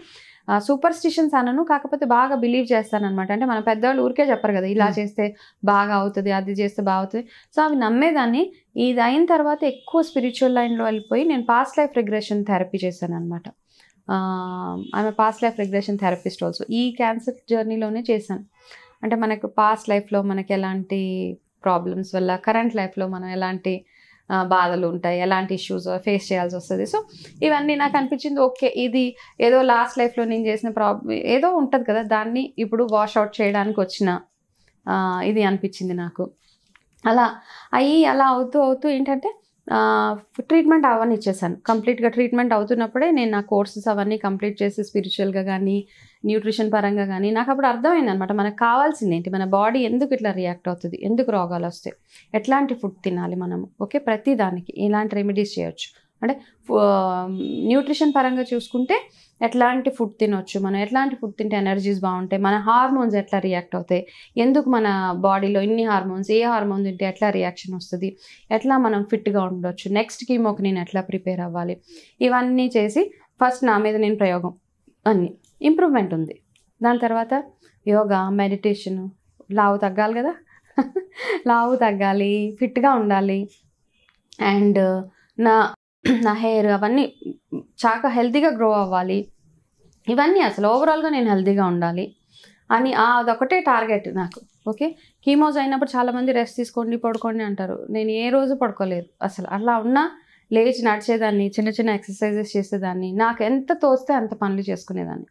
Speaker 3: సూపర్స్టిషన్స్ అనను, కాకపోతే బాగా బిలీవ్ చేస్తానన్నమాట. అంటే మన పెద్దవాళ్ళు ఊరికే చెప్పరు కదా, ఇలా చేస్తే బాగా అవుతుంది, అది చేస్తే బాగా అవుతుంది. సో అవి నమ్మేదాన్ని. ఇది అయిన తర్వాత ఎక్కువ స్పిరిచువల్ లైన్లో వెళ్ళిపోయి నేను పాస్ట్ లైఫ్ రిగ్రెషన్ థెరపీ చేశాను అనమాట. ఆమె past life regression therapist also. ఈ క్యాన్సర్ జర్నీలోనే చేశాను. అంటే మనకు పాస్ట్ లైఫ్లో మనకి ఎలాంటి ప్రాబ్లమ్స్ వల్ల కరెంట్ లైఫ్లో మనం ఎలాంటి బాధలు ఉంటాయి, ఎలాంటి ఇష్యూస్ ఫేస్ చేయాల్సి వస్తుంది. సో ఇవన్నీ నాకు అనిపించింది, ఓకే, ఇది ఏదో లాస్ట్ లైఫ్లో నేను చేసిన ఏదో ఉంటుంది కదా, దాన్ని ఇప్పుడు వాష్ అవుట్ చేయడానికి వచ్చిన ఇది అనిపించింది నాకు. అలా అవుతూ ఏంటంటే ట్రీట్మెంట్ అవన్నీ ఇచ్చేసాను. కంప్లీట్గా ట్రీట్మెంట్ అవుతున్నప్పుడే నేను నా కోర్సెస్ అవన్నీ కంప్లీట్ చేసి స్పిరిచువల్గా కానీ న్యూట్రిషన్ పరంగా కానీ నాకు అప్పుడు అర్థమైంది అనమాట, మనకు కావాల్సింది ఏంటి, మన బాడీ ఎందుకు ఇట్లా రియాక్ట్ అవుతుంది, ఎందుకు రోగాలు వస్తాయి, ఎట్లాంటి ఫుడ్ తినాలి మనము. ఓకే, ప్రతి దానికి ఇలాంటి రెమెడీస్ చేయొచ్చు. అంటే న్యూట్రిషన్ పరంగా చూసుకుంటే ఎట్లాంటి ఫుడ్ తినొచ్చు, మనం ఎట్లాంటి ఫుడ్ తింటే ఎనర్జీస్ బాగుంటాయి, మన హార్మోన్స్ ఎట్లా రియాక్ట్ అవుతాయి, ఎందుకు మన బాడీలో ఇన్ని హార్మోన్స్, ఏ హార్మోన్ తింటే ఎట్లా రియాక్షన్ వస్తుంది, ఎట్లా మనం ఫిట్గా ఉండొచ్చు, నెక్స్ట్ కీమోకి నేను ఎట్లా ప్రిపేర్ అవ్వాలి, ఇవన్నీ చేసి ఫస్ట్ నా మీద నేను ప్రయోగం అన్నీ ఇంప్రూవ్మెంట్ ఉంది. దాని తర్వాత యోగా, మెడిటేషను, లావు తగ్గాలి కదా, లావు తగ్గాలి, ఫిట్గా ఉండాలి, అండ్ నా హెయిర్ అవన్నీ చాలా హెల్తీగా గ్రో అవ్వాలి, ఇవన్నీ అసలు ఓవరాల్గా నేను హెల్తీగా ఉండాలి అని అదొకటే టార్గెట్ నాకు. ఓకే, కీమోస్ అయినప్పుడు చాలామంది రెస్ట్ తీసుకోండి, పడుకోండి అంటారు. నేను ఏ రోజు పడుకోలేదు అసలు. అలా ఉన్నా లేచి నడిచేదాన్ని, చిన్న చిన్న ఎక్సర్సైజెస్ చేసేదాన్ని, నాకు ఎంత తోస్తే అంత పనులు చేసుకునేదాన్ని.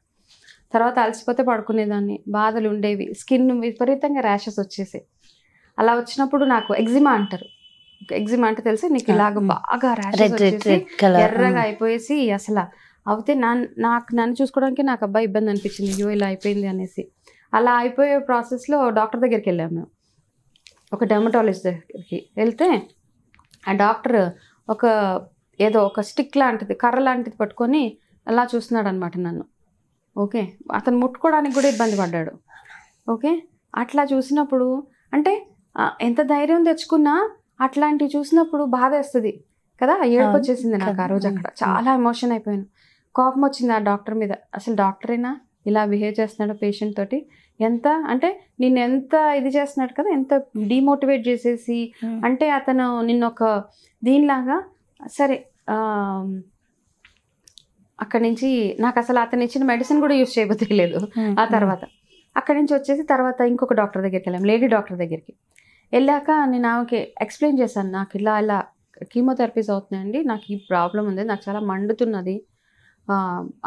Speaker 3: తర్వాత అలసిపోతే పడుకునేదాన్ని, బాధలు ఉండేవి, స్కిన్ విపరీతంగా ర్యాషెస్ వచ్చేసి. అలా వచ్చినప్పుడు నాకు ఎగ్జిమా అంటారు, ఎగ్జిమా అంటే తెలిసి నీకు ఇలాగ బాగా ర్యాషెస్ వచ్చేసి ఎర్రగా అయిపోయేసి అసలు అవుతే నన్ను చూసుకోవడానికి నాకు అబ్బాయి ఇబ్బంది అనిపించింది, అయ్యో ఇలా అయిపోయింది అనేసి. అలా అయిపోయే ప్రాసెస్లో డాక్టర్ దగ్గరికి వెళ్ళాము మేము, ఒక డెర్మటాలజిస్ట్ దగ్గరికి వెళ్తే ఆ డాక్టర్ ఏదో ఒక స్టిక్ లాంటిది, కర్ర లాంటిది పట్టుకొని అలా చూస్తున్నాడు అనమాట నన్ను. ఓకే, అతను ముట్టుకోవడానికి కూడా ఇబ్బంది పడ్డాడు. ఓకే, అట్లా చూసినప్పుడు అంటే ఎంత ధైర్యం తెచ్చుకున్నా అట్లాంటివి చూసినప్పుడు బాధ వేస్తుంది కదా. ఏడుపు వచ్చేసింది నాకు ఆ రోజు. అక్కడ చాలా ఎమోషన్ అయిపోయాను, కోపం వచ్చింది ఆ డాక్టర్ మీద. అసలు డాక్టరేనా ఇలా బిహేవ్ చేస్తున్నాడు పేషెంట్ తోటి, ఎంత అంటే నిన్ను ఎంత ఇది చేస్తున్నాడు కదా, ఎంత డిమోటివేట్ చేసేసి. అంటే అతను నిన్నొక దీనిలాగా. సరే, అక్కడి నుంచి నాకు అసలు అతను ఇచ్చిన మెడిసిన్ కూడా యూజ్ చేయబోతలేదు. ఆ తర్వాత అక్కడి నుంచి వచ్చేసి తర్వాత ఇంకొక డాక్టర్ దగ్గరికి వెళ్ళాం, లేడీ డాక్టర్ దగ్గరికి. వెళ్ళాక నేను ఆమెకి ఎక్స్ప్లెయిన్ చేశాను, నాకు ఇలా కీమోథెరపీస్ అవుతున్నాయండి, నాకు ఈ ప్రాబ్లం ఉంది, నాకు చాలా మండుతున్నది,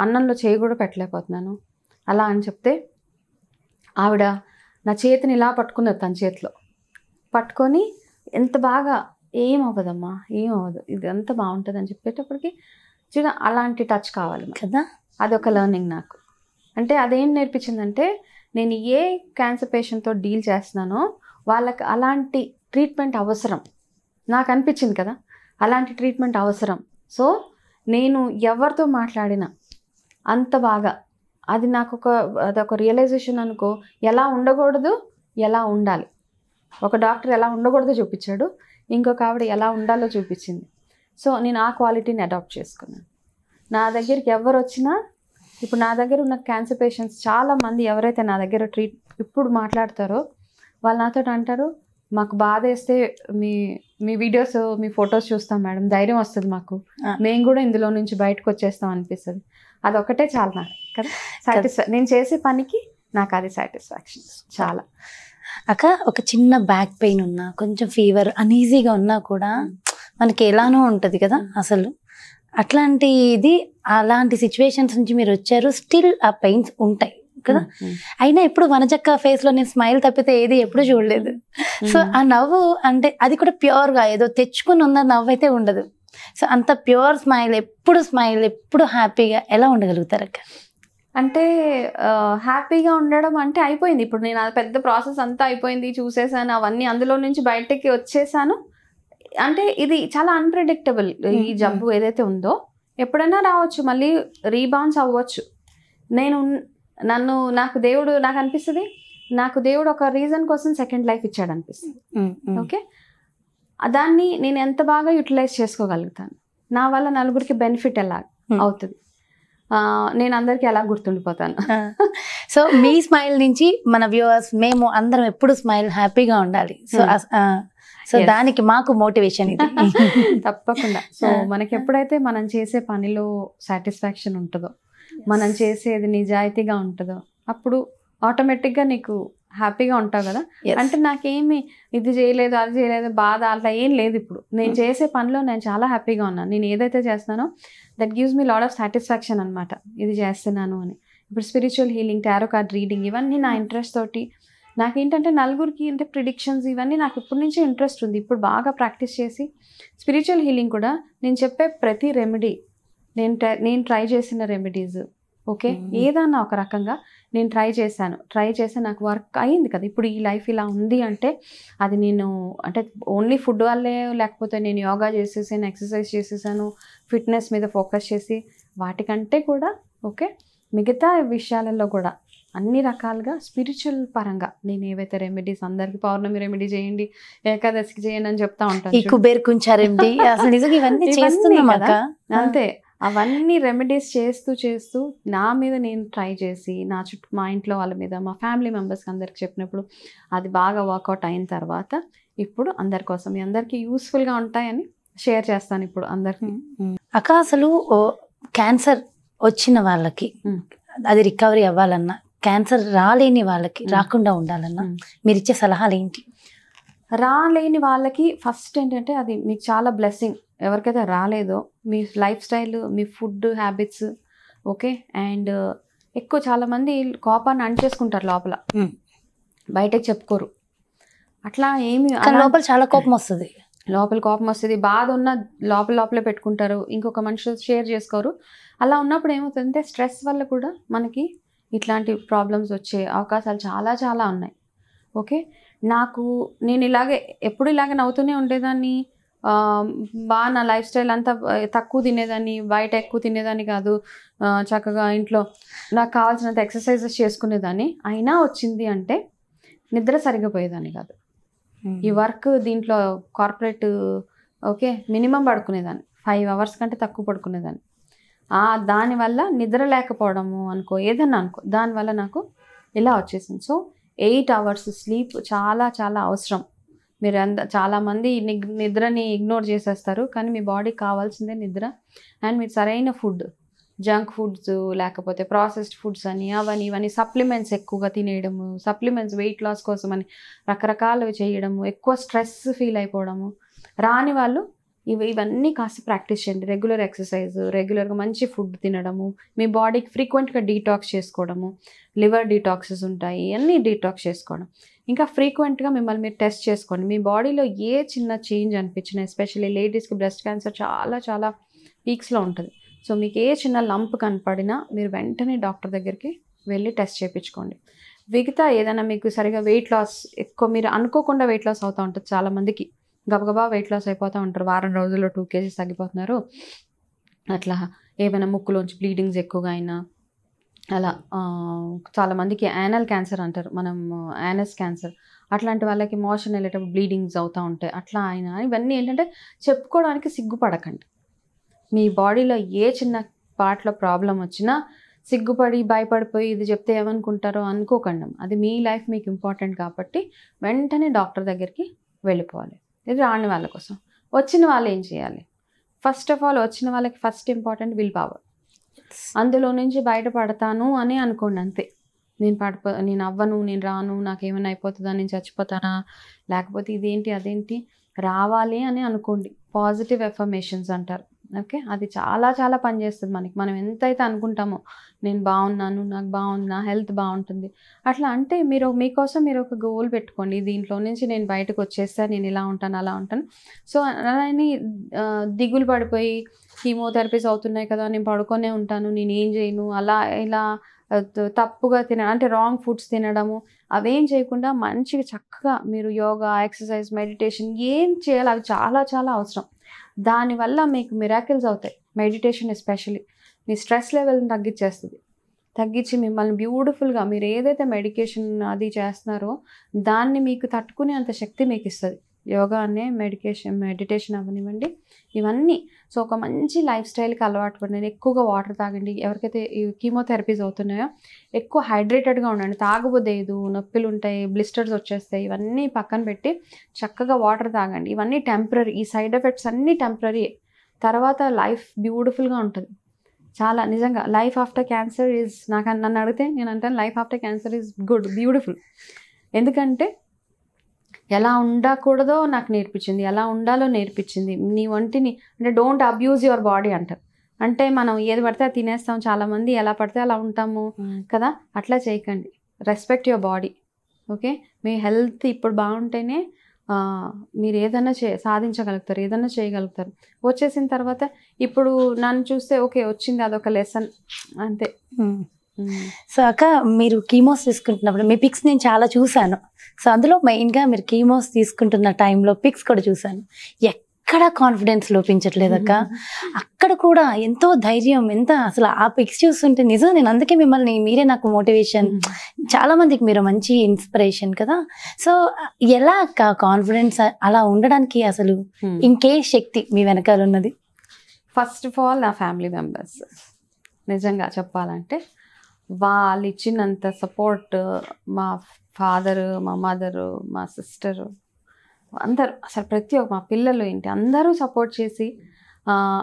Speaker 3: అన్నంలో చేయి కూడా పెట్టలేకపోతున్నాను అలా అని చెప్తే, ఆవిడ నా చేతిని ఇలా పట్టుకున్నది, తన చేతిలో పట్టుకొని ఎంత బాగా, ఏమవ్వదమ్మా, ఏమవ్వదు, ఇది అంత బాగుంటుంది అని చెప్పేటప్పటికి చూడ అలాంటి టచ్ కావాలి కదా. అదొక లెర్నింగ్ నాకు. అంటే అదేం నేర్పించిందంటే, నేను ఏ క్యాన్సర్ పేషెంట్తో డీల్ చేస్తున్నానో వాళ్ళకి అలాంటి ట్రీట్మెంట్ అవసరం నాకు అనిపించింది కదా, అలాంటి ట్రీట్మెంట్ అవసరం. సో నేను ఎవరితో మాట్లాడినా అంత బాగా, అది నాకు అదొక రియలైజేషన్ అనుకో. ఎలా ఉండకూడదు, ఎలా ఉండాలి. ఒక డాక్టర్ ఎలా ఉండకూడదో చూపించాడు, ఇంకొక ఆవిడ ఎలా ఉండాలో చూపించింది. సో నేను ఆ క్వాలిటీని అడాప్ట్ చేసుకున్నాను. నా దగ్గరికి ఎవరు వచ్చినా, ఇప్పుడు నా దగ్గర ఉన్న క్యాన్సర్ పేషెంట్స్ చాలామంది ఎవరైతే నా దగ్గర ఇప్పుడు మాట్లాడతారో వాళ్ళు నాతో అంటారు, మాకు బాధ వేస్తే మీ వీడియోస్, మీ ఫొటోస్ చూస్తాం మేడం, ధైర్యం వస్తుంది మాకు, మేము కూడా ఇందులో నుంచి బయటకు వచ్చేస్తాం అనిపిస్తుంది. అదొకటే చాలా నాకు కదా సాటిస్ఫై. నేను చేసే పనికి నాకు అది సాటిస్ఫాక్షన్ చాలా.
Speaker 2: అక్క ఒక చిన్న బ్యాక్ పెయిన్ ఉన్నా, కొంచెం ఫీవర్ అన్ఈజీగా ఉన్నా కూడా మనకి ఎలానో ఉంటది కదా అసలు. అలాంటి సిచ్యువేషన్స్ నుంచి మీరు వచ్చారు, స్టిల్ ఆ పెయిన్స్ ఉంటాయి కదా. అయినా ఎప్పుడు వనజక్క ఫేస్ లో నేను స్మైల్ తప్పితే ఏది ఎప్పుడు చూడలేదు. సో ఆ నవ్వు అంటే అది కూడా ప్యూర్ గా ఏదో తెచ్చుకుని ఉన్న నవ్వు అయితే ఉండదు. సో అంత ప్యూర్ స్మైల్, ఎప్పుడు హ్యాపీగా ఎలా ఉండగలుగుతారు అక్క?
Speaker 3: అంటే హ్యాపీగా ఉండడం అంటే అయిపోయింది ఇప్పుడు. నేను అది పెద్ద ప్రాసెస్ అంతా అయిపోయింది, చూసేసాను అవన్నీ, అందులో నుంచి బయటకి వచ్చేసాను. అంటే ఇది చాలా అన్ప్రెడిక్టబుల్. ఈ జబ్బు ఏదైతే ఉందో ఎప్పుడైనా రావచ్చు, మళ్ళీ రీబౌన్స్ అవ్వచ్చు. నాకు అనిపిస్తుంది, నాకు దేవుడు ఒక రీజన్ కోసం సెకండ్ లైఫ్ ఇచ్చాడు అనిపిస్తుంది. ఓకే, దాన్ని నేను ఎంత బాగా యూటిలైజ్ చేసుకోగలుగుతాను, నా వల్ల నలుగురికి బెనిఫిట్ ఎలా అవుతుంది, నేను అందరికి ఎలా గుర్తుండిపోతాను.
Speaker 2: సో మీ స్మైల్ నుంచి మన వ్యూవర్స్, మేము అందరం ఎప్పుడు స్మైల్ హ్యాపీగా ఉండాలి. సో దానికి మాకు మోటివేషన్ ఇది.
Speaker 3: తప్పకుండా. సో మనకి ఎప్పుడైతే మనం చేసే పనిలో సాటిస్ఫాక్షన్ ఉంటుందో, మనం చేసేది నిజాయితీగా ఉంటుందో, అప్పుడు ఆటోమేటిక్గా నీకు హ్యాపీగా ఉంటావు కదా. అంటే నాకేమి ఇది చేయలేదు, అది చేయలేదు, బాధ అట్లా ఏం లేదు. ఇప్పుడు నేను చేసే పనిలో నేను చాలా హ్యాపీగా ఉన్నాను. నేను ఏదైతే చేస్తున్నానో that gives me lot of satisfaction అనమాట, ఇది చేస్తున్నాను అని. ఇప్పుడు spiritual healing, tarot card reading, ఇవన్నీ నా ఇంట్రెస్ట్ తోటి. నాకేంటంటే నలుగురికి అంటే ప్రిడిక్షన్స్ ఇవన్నీ నాకు ఇప్పటి నుంచి ఇంట్రెస్ట్ ఉంది. ఇప్పుడు బాగా ప్రాక్టీస్ చేసి స్పిరిచువల్ హీలింగ్ కూడా నేను చెప్పే ప్రతి రెమెడీ, నేను ట్రై చేసిన రెమెడీస్, ఓకే, ఏదన్నా ఒక రకంగా నేను ట్రై చేసి నాకు వర్క్ అయ్యింది కదా. ఇప్పుడు ఈ లైఫ్ ఇలా ఉంది అంటే అది నేను అంటే ఓన్లీ ఫుడ్ వల్లే, లేకపోతే నేను యోగా చేసేసాను, ఎక్సర్సైజ్ చేసేసాను, ఫిట్నెస్ మీద ఫోకస్ చేసి, వాటికంటే కూడా ఓకే మిగతా విషయాలలో కూడా అన్ని రకాలుగా స్పిరిచువల్ పరంగా నేను ఏవైతే రెమెడీస్, అందరికి పౌర్ణమి రెమెడీ చేయండి, ఏకాదశికి చేయండి అని చెప్తా ఉంటాను.
Speaker 2: కుబేర్ కుంచార్ రెమెడీ, అసలు నిజంగా ఇవన్నీ చేస్తున్నాం కదా.
Speaker 3: అంతే, అవన్నీ రెమెడీస్ చేస్తూ నా మీద నేను ట్రై చేసి, నా చుట్టూ మా ఇంట్లో వాళ్ళ మీద, మా ఫ్యామిలీ మెంబర్స్కి అందరికి చెప్పినప్పుడు అది బాగా వర్కౌట్ అయిన తర్వాత ఇప్పుడు అందరి కోసం, మీ అందరికీ యూస్ఫుల్గా ఉంటాయని షేర్ చేస్తాను ఇప్పుడు అందరికి.
Speaker 2: అక్క అసలు క్యాన్సర్ వచ్చిన వాళ్ళకి అది రికవరీ అవ్వాలన్నా, క్యాన్సర్ రాలేని వాళ్ళకి రాకుండా ఉండాలన్నా మీరు ఇచ్చే సలహాలు ఏంటి?
Speaker 3: రాలేని వాళ్ళకి ఫస్ట్ ఏంటంటే అది మీకు చాలా బ్లెస్సింగ్. ఎవరికైతే రాలేదో మీ లైఫ్ స్టైల్, మీ ఫుడ్ హ్యాబిట్స్, ఓకే, అండ్ ఎక్కువ చాలామంది కోపాన్ని అంటేసుకుంటారు లోపల, బయటకు చెప్పుకోరు. అట్లా ఏమి
Speaker 2: లోపల చాలా కోపం వస్తుంది,
Speaker 3: బాధ ఉన్న లోపలే పెట్టుకుంటారు, ఇంకొక మనిషి షేర్ చేసుకోరు. అలా ఉన్నప్పుడు ఏమవుతుందంటే స్ట్రెస్ వల్ల కూడా మనకి ఇట్లాంటి ప్రాబ్లమ్స్ వచ్చే అవకాశాలు చాలా చాలా ఉన్నాయి. ఓకే, నేను ఎప్పుడు ఇలాగే నవ్వుతూనే ఉండేదాన్ని, బాగా నా లైఫ్ స్టైల్ అంతా తక్కువ తినేదాన్ని, బయట ఎక్కువ తినేదాన్ని కాదు, చక్కగా ఇంట్లో నాకు కావాల్సినంత ఎక్సర్సైజెస్ చేసుకునేదాన్ని. అయినా వచ్చింది అంటే నిద్ర సరిగ్గా పోయేదాన్ని కాదు. ఈ వర్క్ దీంట్లో కార్పొరేట్, ఓకే, మినిమం పడుకునేదాన్ని, 5 hours కంటే తక్కువ పడుకునేదాన్ని. దానివల్ల నిద్ర లేకపోవడము అనుకో, ఏదన్నా అనుకో, దానివల్ల నాకు ఇలా వచ్చేసింది. సో 8 hours స్లీప్ చాలా చాలా అవసరం. మీరు చాలామంది నిద్రని ఇగ్నోర్ చేసేస్తారు, కానీ మీ బాడీకి కావాల్సిందే నిద్ర. అండ్ మీరు సరైన ఫుడ్, జంక్ ఫుడ్స్ లేకపోతే ప్రాసెస్డ్ ఫుడ్స్ అని ఇవన్నీ సప్లిమెంట్స్ ఎక్కువగా తినేయడము, సప్లిమెంట్స్ వెయిట్ లాస్ కోసం అని రకరకాలు చేయడము, ఎక్కువ స్ట్రెస్ ఫీల్ అయిపోవడము, రాని వాళ్ళు ఇవన్నీ కాస్త ప్రాక్టీస్ చేయండి. రెగ్యులర్ ఎక్సర్సైజ్, రెగ్యులర్గా మంచి ఫుడ్ తినడము, మీ బాడీకి ఫ్రీక్వెంట్గా డీటాక్స్ చేసుకోవడము, లివర్ డీటాక్సెస్ ఉంటాయి, అన్నీ డీటాక్స్ చేసుకోవడం. ఇంకా ఫ్రీక్వెంట్గా మిమ్మల్ని మీరు టెస్ట్ చేసుకోండి. మీ బాడీలో ఏ చిన్న చేంజ్ అనిపించినా, ఎస్పెషల్లీ లేడీస్కి బ్రెస్ట్ క్యాన్సర్ చాలా చాలా పీక్స్లో ఉంటుంది. సో మీకు ఏ చిన్న లంప్ కనపడినా మీరు వెంటనే డాక్టర్ దగ్గరికి వెళ్ళి టెస్ట్ చేయించుకోండి. మిగతా ఏదైనా మీకు సరిగా వెయిట్ లాస్, ఎక్కువ మీరు అనుకోకుండా వెయిట్ లాస్ అవుతూ ఉంటుంది, చాలామందికి గబగబా వెయిట్ లాస్ అయిపోతూ ఉంటారు, వారం రోజుల్లో 2 kgs తగ్గిపోతున్నారు. అట్లా ఏమైనా ముక్కులోంచి బ్లీడింగ్స్ ఎక్కువగా అయినా, అలా చాలామందికి యానల్ క్యాన్సర్ అంటారు మనం, యానస్ క్యాన్సర్, అట్లాంటి వాళ్ళకి మోషన్ వెళ్ళేటప్పుడు బ్లీడింగ్స్ అవుతూ ఉంటాయి. అట్లా అయినా ఇవన్నీ ఏంటంటే చెప్పుకోవడానికి సిగ్గుపడకండి. మీ బాడీలో ఏ చిన్న పార్ట్లో ప్రాబ్లం వచ్చినా సిగ్గుపడి భయపడిపోయి ఇది చెప్తే ఏమనుకుంటారో అనుకోకండి. అది మీ లైఫ్ మీకు ఇంపార్టెంట్ కాబట్టి వెంటనే డాక్టర్ దగ్గరికి వెళ్ళిపోవాలి. ఇది రాని వాళ్ళ కోసం. వచ్చిన వాళ్ళు ఏం చేయాలి? ఫస్ట్ ఆఫ్ ఆల్ వచ్చిన వాళ్ళకి ఫస్ట్ ఇంపార్టెంట్ విల్ పవర్. అందులో నుంచి బయటపడతాను అని అనుకోండి, అంతే. నేను అవ్వను, నేను రాను, నాకేమైనా అయిపోతుందా, నేను చచ్చిపోతానా, లేకపోతే ఇదేంటి అదేంటి, రావాలి అని అనుకోండి. పాజిటివ్ ఎఫర్మేషన్స్ అంటారు. ఓకే, అది చాలా చాలా పనిచేస్తుంది మనకి. మనం ఎంతైతే అనుకుంటామో నేను బాగున్నాను, నాకు బాగుంది, నా హెల్త్ బాగుంటుంది అట్లా అంటే మీకోసం మీరు ఒక గోల్ పెట్టుకోండి. దీంట్లో నుంచి నేను బయటకు వచ్చేస్తా, నేను ఇలా ఉంటాను అలా ఉంటాను. సో అని దిగులు పడిపోయి కీమోథెరపీస్ అవుతున్నాయి కదా, నేను పడుకొనే ఉంటాను, నేను ఏం చేయను, అలా ఇలా తప్పుగా అంటే రాంగ్ ఫుడ్స్ తినడము అవేం చేయకుండా మంచిగా చక్కగా మీరు యోగా, ఎక్సర్సైజ్, మెడిటేషన్ ఏం చేయాలి అవి చాలా చాలా అవసరం. దానివల్ల మీకు మిరాకిల్స్ అవుతాయి. మెడిటేషన్ ఎస్పెషలీ మీ స్ట్రెస్ లెవెల్ని తగ్గించి మిమ్మల్ని బ్యూటిఫుల్గా మీరు ఏదైతే మెడికేషన్ అది చేస్తున్నారో దాన్ని మీకు తట్టుకునే అంత శక్తి మీకు ఇస్తుంది. యోగా అనే మెడిటేషన్ అవనివ్వండి ఇవన్నీ. సో ఒక మంచి లైఫ్ స్టైల్కి అలవాటు పడండి. ఎక్కువగా వాటర్ తాగండి. ఎవరికైతే ఈ కీమోథెరపీస్ అవుతున్నాయో ఎక్కువ హైడ్రేటెడ్గా ఉండండి. తాగబోదేదు, నొప్పులు ఉంటాయి, బ్లిస్టర్స్ వచ్చేస్తాయి, ఇవన్నీ పక్కన పెట్టి చక్కగా వాటర్ తాగండి. ఇవన్నీ టెంపరీ, ఈ సైడ్ ఎఫెక్ట్స్ అన్నీ టెంపరీ. తర్వాత లైఫ్ బ్యూటిఫుల్గా ఉంటుంది. చాలా నిజంగా లైఫ్ ఆఫ్టర్ క్యాన్సర్ ఈజ్, నన్ను అడిగితే నేను అంటాను life after cancer is good, beautiful. ఎందుకంటే ఎలా ఉండకూడదో నాకు నేర్పించింది, ఎలా ఉండాలో నేర్పించింది. నీ ఒంటిని అంటే డోంట్ అబ్యూజ్ యువర్ బాడీ అంటారు. అంటే మనం ఏది పడితే అది తినేస్తాం, చాలామంది ఎలా పడితే అలా ఉంటాము కదా, అట్లా చేయకండి. Respect your body. Okay, me health ఇప్పుడు బాగుంటేనే మీరు ఏదైనా సాధించగలుగుతారు, ఏదైనా చేయగలుగుతారు. వచ్చేసిన తర్వాత ఇప్పుడు నన్ను చూస్తే ఓకే వచ్చింది, అదొక లెసన్ అంతే.
Speaker 2: సో అక్క, మీరు కీమోస్ తీసుకుంటున్నప్పుడు మీ పిక్స్ నేను చాలా చూశాను. సో అందులో మెయిన్గా మీరు కీమోస్ తీసుకుంటున్న టైంలో పిక్స్ కూడా చూశాను. ఎక్కడ కాన్ఫిడెన్స్ లోపించట్లేదు అక్క. అక్కడ కూడా ఎంతో ధైర్యం, ఎంత అసలు ఆ పిక్స్ చూస్తుంటే నిజం. నేను అందుకే మిమ్మల్ని, మీరే నాకు మోటివేషన్, చాలా మందికి మీరు మంచి ఇన్స్పిరేషన్ కదా. సో ఎలా అక్క కాన్ఫిడెన్స్ అలా ఉండడానికి అసలు ఇంకే శక్తి మీ వెనకాల ఉన్నది?
Speaker 3: ఫస్ట్ ఆఫ్ ఆల్ నా ఫ్యామిలీ మెంబర్స్. నిజంగా చెప్పాలంటే వాళ్ళు ఇచ్చినంత సపోర్ట్, మా ఫాదరు, మా మదరు, మా సిస్టరు, అందరూ అసలు ప్రతి ఒక్క మా పిల్లలు ఏంటి అందరూ సపోర్ట్ చేసి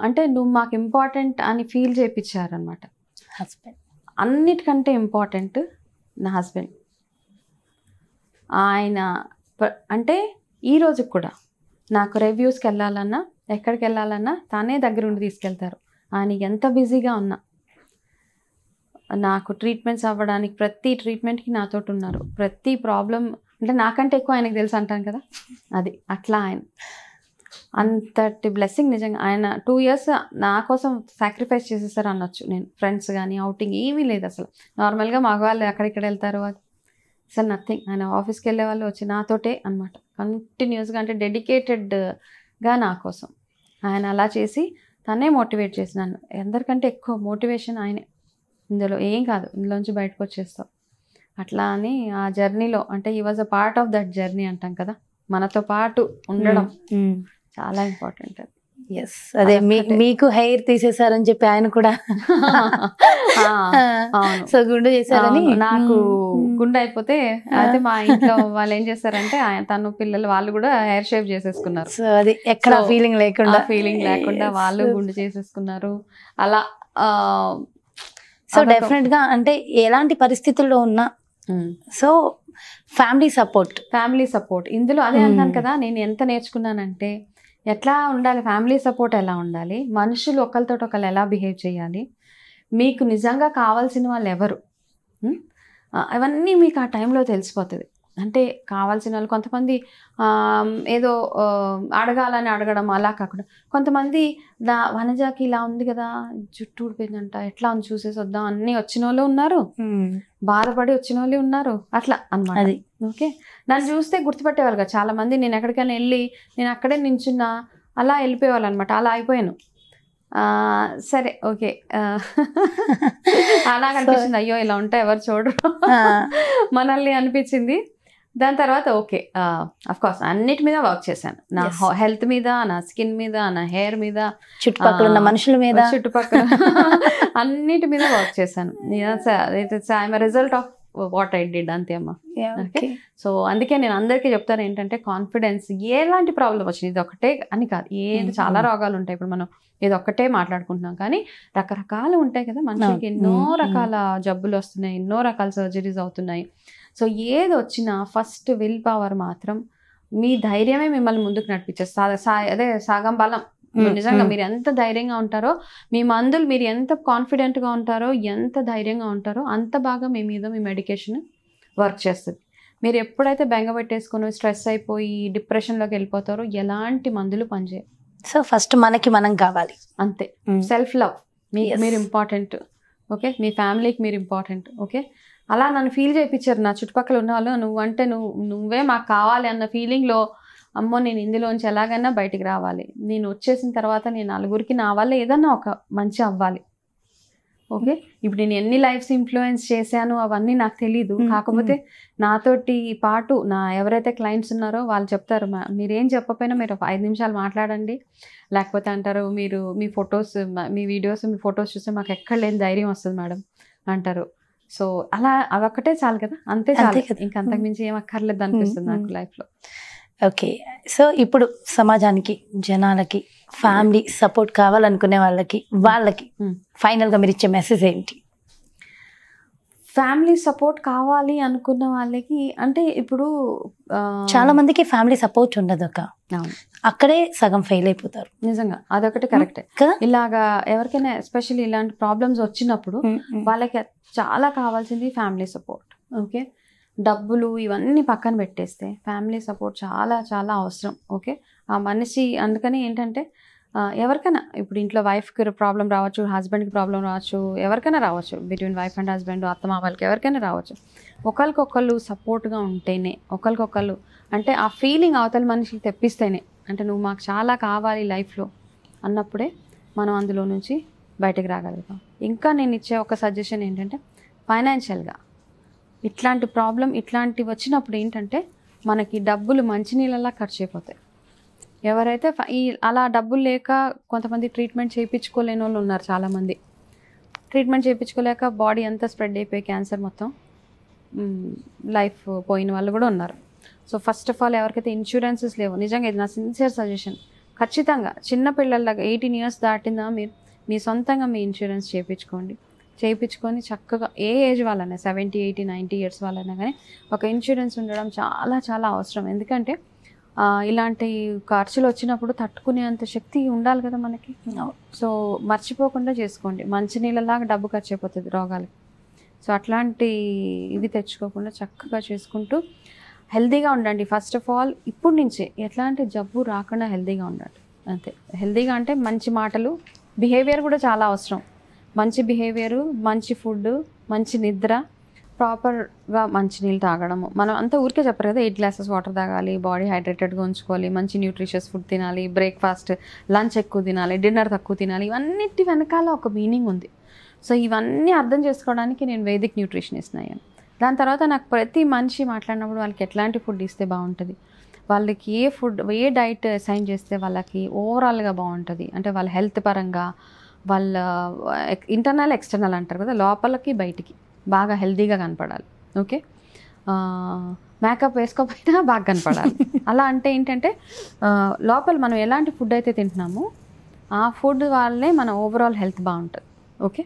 Speaker 3: అంటే నువ్వు మాకు ఇంపార్టెంట్ అని ఫీల్ చేయించారనమాట.
Speaker 2: హస్బెండ్
Speaker 3: అన్నిటికంటే ఇంపార్టెంట్ నా హస్బెండ్. ఆయన అంటే ఈరోజు కూడా నాకు రివ్యూస్కి వెళ్ళాలన్నా, ఎక్కడికి వెళ్ళాలన్నా తానే దగ్గరుండి తీసుకెళ్తారు. ఆయన ఎంత బిజీగా ఉన్నా నాకు ట్రీట్మెంట్స్ అవ్వడానికి ప్రతి ట్రీట్మెంట్కి నాతోటి ఉన్నారు. ప్రతి ప్రాబ్లం అంటే నాకంటే ఎక్కువ ఆయనకు తెలుసు అంటాను కదా, అది అట్లా. ఆయన అంతటి బ్లెస్సింగ్ నిజంగా. ఆయన 2 years నా కోసం సాక్రిఫైస్ చేసేసారు అనొచ్చు నేను. ఫ్రెండ్స్ కానీ అవుటింగ్ ఏమీ లేదు అసలు. నార్మల్గా మగవాళ్ళు ఎక్కడిక్కడ వెళ్తారు అసలు నథింగ్. ఆయన ఆఫీస్కి వెళ్ళే వాళ్ళు వచ్చి నాతోటే అనమాట కంటిన్యూస్గా, అంటే డెడికేటెడ్గా నా కోసం. ఆయన అలా చేసి తనే మోటివేట్ చేసి నన్ను. అందరికంటే ఎక్కువ మోటివేషన్ ఆయనే. ఇందులో ఏం కాదు, ఇందులోంచి బయటకు వచ్చేస్తాం అట్లా అని. ఆ జర్నీలో అంటే he was a part of that journey అంటాం కదా, మనతో పాటు ఉండడం చాలా ఇంపార్టెంట్. అది
Speaker 2: ఎస్, అదే మీకు హెయిర్ తీసేసారని చెప్పి ఆయన కూడా సో గుండు చేశారని.
Speaker 3: నాకు గుండు అయిపోతే అయితే మా ఇంట్లో వాళ్ళు ఏం చేస్తారంటే తను పిల్లలు వాళ్ళు కూడా హెయిర్ షేప్ చేసేసుకున్నారు.
Speaker 2: సో అది ఎక్కడ ఫీలింగ్ లేకుండా
Speaker 3: వాళ్ళు గుండు చేసేసుకున్నారు అలా.
Speaker 2: సో డెఫినెట్ గా అంటే ఎలాంటి పరిస్థితుల్లో ఉన్నా సో ఫ్యామిలీ సపోర్ట్ ఇందులో అదే అన్నాను కదా. నేను ఎంత నేర్చుకున్నానంటే ఎట్లా ఉండాలి, ఫ్యామిలీ సపోర్ట్ ఎలా ఉండాలి, మనుషులు ఒకరితో ఒకరు ఎలా బిహేవ్ చేయాలి, మీకు నిజంగా కావాల్సిన వాళ్ళు ఎవరు, అవన్నీ మీకు ఆ టైంలో తెలిసిపోతుంది. అంటే కావాల్సిన వాళ్ళు కొంతమంది ఏదో అడగాలని అడగడం అలా కాకుండా, కొంతమంది వనజాకి ఇలా ఉంది కదా, జుట్టు ఊడిపోయిందంట, ఎట్లా అని చూసేసి వద్దాం అన్నీ వచ్చిన వాళ్ళు ఉన్నారు, బాధపడి వచ్చిన వాళ్ళు ఉన్నారు, అట్లా అన్నమాట. ఓకే, నన్ను చూస్తే గుర్తుపట్టేవాళ్ళు కదా చాలా మంది. నేను ఎక్కడికైనా వెళ్ళి నేను అక్కడే నించున్నా అలా వెళ్ళిపోయేవాళ్ళు అనమాట. అలా అయిపోయాను. సరే ఓకే, అలా అనిపించింది, అయ్యో ఇలా ఉంటే ఎవరు చూడరు మనల్ని అనిపించింది. దాని తర్వాత ఓకే అఫ్కోర్స్ అన్నిటి మీద వర్క్ చేశాను. నా హెల్త్ మీద, నా స్కిన్ మీద, నా హెయిర్ మీద, చుట్టుపక్కల ఉన్న మనుషుల మీద,
Speaker 3: చుట్టుపక్కల అన్నిటి మీద వర్క్ చేశాను. I'm result of what I did అంతే అమ్మా.
Speaker 2: ఓకే.
Speaker 3: సో అందుకే నేను అందరికీ చెప్తాను ఏంటంటే కాన్ఫిడెన్స్, ఎలాంటి ప్రాబ్లం వచ్చింది ఇది ఒకటే అని కాదు, చాలా రోగాలు ఉంటాయి. ఇప్పుడు మనం ఇది ఒక్కటే మాట్లాడుకుంటున్నాం కానీ రకరకాలు ఉంటాయి కదా మనిషికి, ఎన్నో రకాల జబ్బులు వస్తున్నాయి, ఎన్నో రకాల సర్జరీస్ అవుతున్నాయి. సో ఏది వచ్చినా ఫస్ట్ విల్ పవర్ మాత్రం, మీ ధైర్యమే మిమ్మల్ని ముందుకు నడిపించేస్తారు. అదే సగం బలం. నిజంగా మీరు ఎంత ధైర్యంగా ఉంటారో, మీ మందులు మీరు ఎంత కాన్ఫిడెంట్గా ఉంటారో, ఎంత ధైర్యంగా ఉంటారో అంత బాగా మీ మీద మీ మెడికేషన్ వర్క్ చేస్తుంది. మీరు ఎప్పుడైతే బెంగ పెట్టేసుకుని స్ట్రెస్ అయిపోయి డిప్రెషన్లోకి వెళ్ళిపోతారో ఎలాంటి మందులు పనిచేయవు.
Speaker 2: సో ఫస్ట్ మనకి మనం కావాలి
Speaker 3: అంతే. సెల్ఫ్ లవ్, మీకు మీరు ఇంపార్టెంట్. ఓకే, మీ ఫ్యామిలీకి మీరు ఇంపార్టెంట్. ఓకే, అలా నన్ను ఫీల్ చేయించారు నా చుట్టుపక్కల ఉన్న వాళ్ళు. నువ్వే మాకు కావాలి అన్న ఫీలింగ్లో, అమ్మో నేను ఇందులోంచి ఎలాగైనా బయటికి రావాలి, నేను వచ్చేసిన తర్వాత నేను నలుగురికి నా వల్ల ఏదన్నా ఒక మంచి అవ్వాలి. ఓకే, ఇప్పుడు నేను ఎన్ని లైఫ్స్ ఇన్ఫ్లుయెన్స్ చేశాను అవన్నీ నాకు తెలీదు. కాకపోతే నాతోటి పాటు నా ఎవరైతే క్లయింట్స్ ఉన్నారో వాళ్ళు చెప్తారు, మీరేం చెప్పకపోయినా మీరు 5 నిమిషాలు మాట్లాడండి, లేకపోతే అంటారు మీరు మీ ఫొటోస్, మీ వీడియోస్, మీ ఫొటోస్ చూస్తే మాకు ఎక్కడ లేని ధైర్యం వస్తుంది మేడం అంటారు. సో అలా అవొక్కటే చాలు కదా, అంతే చాలు, ఇంకా అంతకుమించి ఏం అక్కర్లేదు అనిపిస్తుంది నాకు లైఫ్లో.
Speaker 2: ఓకే, సో ఇప్పుడు సమాజానికి, జనాలకి ఫ్యామిలీ సపోర్ట్ కావాలనుకునే వాళ్ళకి ఫైనల్గా మీరు ఇచ్చే మెసేజ్ ఏంటి?
Speaker 3: ఫ్యామిలీ సపోర్ట్ కావాలి అనుకున్న వాళ్ళకి అంటే ఇప్పుడు
Speaker 2: చాలా మందికి ఫ్యామిలీ సపోర్ట్ ఉండదు అక్క, అక్కడే సగం ఫెయిల్ అయిపోతారు.
Speaker 3: నిజంగా అదొకటి కరెక్టే కదా. ఇలాగా ఎవరికైనా ఎస్పెషల్లీ ఇలాంటి ప్రాబ్లమ్స్ వచ్చినప్పుడు వాళ్ళకి చాలా కావాల్సింది ఫ్యామిలీ సపోర్ట్. ఓకే, డబ్బులు ఇవన్నీ పక్కన పెట్టేస్తే ఫ్యామిలీ సపోర్ట్ చాలా చాలా అవసరం. ఓకే, ఆ మనిషి అందుకని ఏంటంటే ఎవరికైనా ఇప్పుడు ఇంట్లో వైఫ్కి ప్రాబ్లం రావచ్చు, హస్బెండ్కి ప్రాబ్లం రావచ్చు, ఎవరికైనా రావచ్చు, బిట్వీన్ వైఫ్ అండ్ హస్బెండ్, అత్తమామలకి ఎవరికైనా రావచ్చు. ఒకరికొకళ్ళు సపోర్ట్గా ఉంటేనే, ఒకరికొకళ్ళు అంటే ఆ ఫీలింగ్ అవతల మనిషికి తెప్పిస్తేనే, అంటే నువ్వు మాకు చాలా కావాలి లైఫ్లో అన్నప్పుడే మనం అందులో నుంచి బయటకు రాగలుగుతాం. ఇంకా నేను ఇచ్చే ఒక సజెషన్ ఏంటంటే ఫైనాన్షియల్గా ఇట్లాంటి ప్రాబ్లం ఇట్లాంటివి వచ్చినప్పుడు ఏంటంటే మనకి డబ్బులు మంచినీళ్ళలా ఖర్చు అయిపోతాయి. ఎవరైతే అలా డబ్బులు లేక కొంతమంది ట్రీట్మెంట్ చేయించుకోలేని వాళ్ళు ఉన్నారు. చాలామంది ట్రీట్మెంట్ చేయించుకోలేక బాడీ అంతా స్ప్రెడ్ అయిపోయి క్యాన్సర్ మొత్తం లైఫ్ పోయిన వాళ్ళు కూడా ఉన్నారు. సో ఫస్ట్ ఆఫ్ ఆల్ ఎవరికైతే ఇన్సూరెన్సెస్ లేవు, నిజంగా ఇది నా సిన్సియర్ సజెషన్, ఖచ్చితంగా చిన్నపిల్లలాగా 18 years దాటిందా మీరు మీ సొంతంగా మీ ఇన్సూరెన్స్ చేయించుకొని చక్కగా ఏ ఏజ్ వాళ్ళైనా 70, 80, 90 years వాళ్ళైనా కానీ ఒక ఇన్సూరెన్స్ ఉండడం చాలా చాలా అవసరం. ఎందుకంటే ఇలాంటి ఖర్చులు వచ్చినప్పుడు తట్టుకునేంత శక్తి ఉండాలి కదా మనకి. సో మర్చిపోకుండా చేసుకోండి, మంచినీళ్ళలాగా డబ్బు ఖర్చు అయిపోతుంది రోగాలకి. సో అట్లాంటి ఇవి తెచ్చుకోకుండా చక్కగా చేసుకుంటూ హెల్తీగా ఉండండి. ఫస్ట్ ఆఫ్ ఆల్ ఇప్పుడు నుంచే ఎట్లాంటి జబ్బు రాకుండా హెల్తీగా ఉండండి. అంతే, హెల్తీగా అంటే మంచి మాటలు, బిహేవియర్ కూడా చాలా అవసరం. మంచి బిహేవియరు, మంచి ఫుడ్, మంచి నిద్ర, ప్రాపర్గా మంచినీళ్ళు తాగడము. మనం అంతా ఊరికే చెప్పరు కదా, 8 glasses వాటర్ తాగాలి, బాడీ హైడ్రేటెడ్గా ఉంచుకోవాలి, మంచి న్యూట్రిషియస్ ఫుడ్ తినాలి, బ్రేక్ఫాస్ట్ లంచ్ ఎక్కువ తినాలి, డిన్నర్ తక్కువ తినాలి, ఇవన్నిటి వెనకాల ఒక మీనింగ్ ఉంది. సో ఇవన్నీ అర్థం చేసుకోవడానికి నేను వేదిక్ న్యూట్రిషనిస్ట్ అయ్యాను. దాని తర్వాత నాకు ప్రతి మనిషి మాట్లాడినప్పుడు వాళ్ళకి ఎట్లాంటి ఫుడ్ ఇస్తే బాగుంటుంది, వాళ్ళకి ఏ డైట్ అసైన్ చేస్తే వాళ్ళకి ఓవరాల్గా బాగుంటుంది, అంటే వాళ్ళ హెల్త్ పరంగా, వాళ్ళ ఇంటర్నల్ ఎక్స్టర్నల్ అంటారు కదా, లోపలికి బయటికి బాగా హెల్తీగా కనపడాలి. ఓకే, మేకప్ వేసుకోకపోయినా బాగా కనపడాలి. అలా అంటే ఏంటంటే లోపల మనం ఎలాంటి ఫుడ్ అయితే తింటున్నామో ఆ ఫుడ్ వల్లే మన ఓవరాల్ హెల్త్ బాగుంటుంది. ఓకే,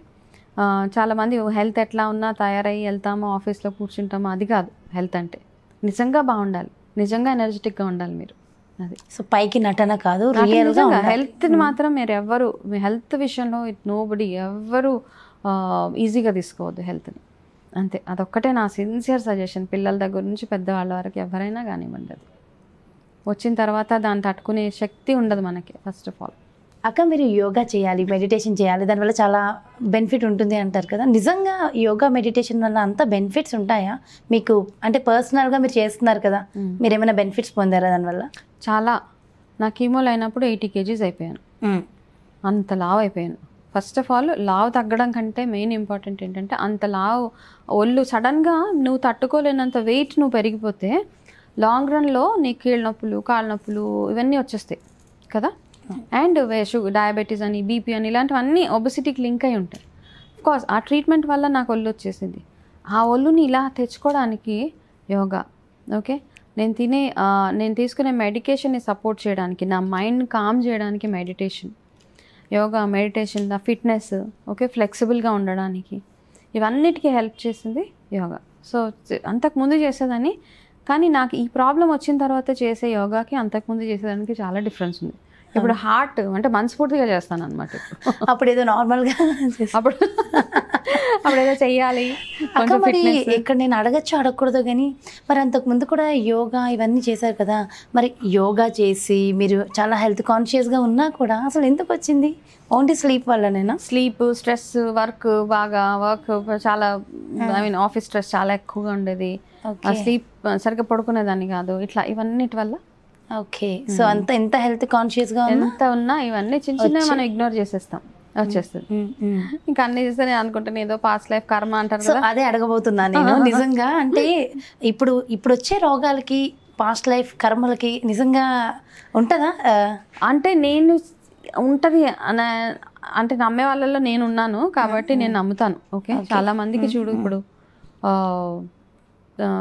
Speaker 3: చాలామంది హెల్త్ ఎట్లా ఉన్నా తయారయ్యి వెళ్తామో ఆఫీస్లో కూర్చుంటామో, అది కాదు హెల్త్ అంటే. నిజంగా బాగుండాలి, నిజంగా ఎనర్జెటిక్గా ఉండాలి మీరు. అది సో పైకి నటన కాదు, రియల్గా హెల్త్ని మాత్రం మీరు ఎవ్వరు మీ హెల్త్ విషయంలో నోబడి ఎవ్వరు ఈజీగా తీసుకోవద్దు హెల్త్ని. అంతే, అదొక్కటే నా సిన్సియర్ సజెషన్. పిల్లల దగ్గర నుంచి పెద్దవాళ్ళ వరకు ఎవరైనా కానివ్వండి, అది వచ్చిన తర్వాత దాన్ని తట్టుకునే శక్తి ఉండదు మనకి. ఫస్ట్ ఆఫ్ ఆల్
Speaker 2: అక్క మీరు యోగా చేయాలి, మెడిటేషన్ చేయాలి, దానివల్ల చాలా బెనిఫిట్ ఉంటుంది అంటారు కదా. నిజంగా యోగా మెడిటేషన్ వల్ల అంత బెనిఫిట్స్ ఉంటాయా మీకు? అంటే పర్సనల్గా మీరు చేస్తున్నారు కదా, మీరు ఏమైనా బెనిఫిట్స్ పొందారా దానివల్ల?
Speaker 3: చాలా. నా కీమోలు అయినప్పుడు 80 kgs అయిపోయాను, అంత లావ్ అయిపోయాను. ఫస్ట్ ఆఫ్ ఆల్ లావ్ తగ్గడం కంటే మెయిన్ ఇంపార్టెంట్ ఏంటంటే అంత లావ్ ఒళ్ళు సడన్గా నువ్వు తట్టుకోలేనంత వెయిట్ నువ్వు పెరిగిపోతే లాంగ్ రన్లో నీ కీళ్ళ నొప్పులు, కాళ్ళ నొప్పులు ఇవన్నీ వచ్చేస్తాయి కదా. అండ్ షుగర్, డయాబెటీస్ అని, బీపీ అని, ఇలాంటివన్నీ ఒబెసిటీకి లింక్ అయి ఉంటాయి. అఫ్కోర్స్ ఆ ట్రీట్మెంట్ వల్ల నాకు ఒళ్ళు వచ్చేసింది. ఆ ఒళ్ళుని ఇలా తెచ్చుకోవడానికి యోగా. ఓకే, నేను తీసుకునే మెడికేషన్ని సపోర్ట్ చేయడానికి, నా మైండ్ కామ్ చేయడానికి మెడిటేషన్, యోగా, మెడిటేషన్, నా ఫిట్నెస్, ఓకే, ఫ్లెక్సిబుల్గా ఉండడానికి, ఇవన్నిటికీ హెల్ప్ చేసింది యోగా. సో అంతకుముందు చేసేదాన్ని, కానీ నాకు ఈ ప్రాబ్లం వచ్చిన తర్వాత చేసే యోగాకి అంతకుముందు చేసేదానికి చాలా డిఫరెన్స్ ఉంది. ఇప్పుడు హార్ట్ అంటే మనస్ఫూర్తిగా చేస్తాను అనమాట.
Speaker 2: అప్పుడు ఏదో నార్మల్గా
Speaker 3: అప్పుడు ఏదో చెయ్యాలి.
Speaker 2: మరి ఇక్కడ నేను అడగచ్చు అడగకూడదు కానీ, మరి అంతకుముందు కూడా యోగా ఇవన్నీ చేశారు కదా, మరి యోగా చేసి మీరు చాలా హెల్త్ కాన్షియస్గా ఉన్నా కూడా అసలు ఎందుకు వచ్చింది? ఓన్లీ స్లీప్ వల్లనేనా?
Speaker 3: స్లీప్, స్ట్రెస్, వర్క్ చాలా, ఐ మీన్ ఆఫీస్ స్ట్రెస్ చాలా ఎక్కువగా ఉండేది. స్లీప్ సరిగ్గా పడుకునేదాన్ని కాదు. ఇట్లా ఇవన్నిటి వల్ల.
Speaker 2: ఓకే, సో ఎంత హెల్త్ కాన్షియస్గా
Speaker 3: ఎంత ఉన్నా ఇవన్నీ చిన్న చిన్న మనం ఇగ్నోర్ చేసేస్తాం, వచ్చేస్తుంది. ఇంకా అన్ని చేస్తే నేను అనుకుంటాను ఏదో పాస్ట్ లైఫ్ కర్మ అంటారు కదా,
Speaker 2: అదే అడగబోతున్నాను నేను. నిజంగా అంటే ఇప్పుడు వచ్చే రోగాలకి పాస్ట్ లైఫ్ కర్మలకి నిజంగా ఉంటుందా?
Speaker 3: అంటే నేను ఉంటుంది అంటే నమ్మే వాళ్ళలో నేను ఉన్నాను కాబట్టి నేను నమ్ముతాను. ఓకే, చాలా మందికి చూడు ఇప్పుడు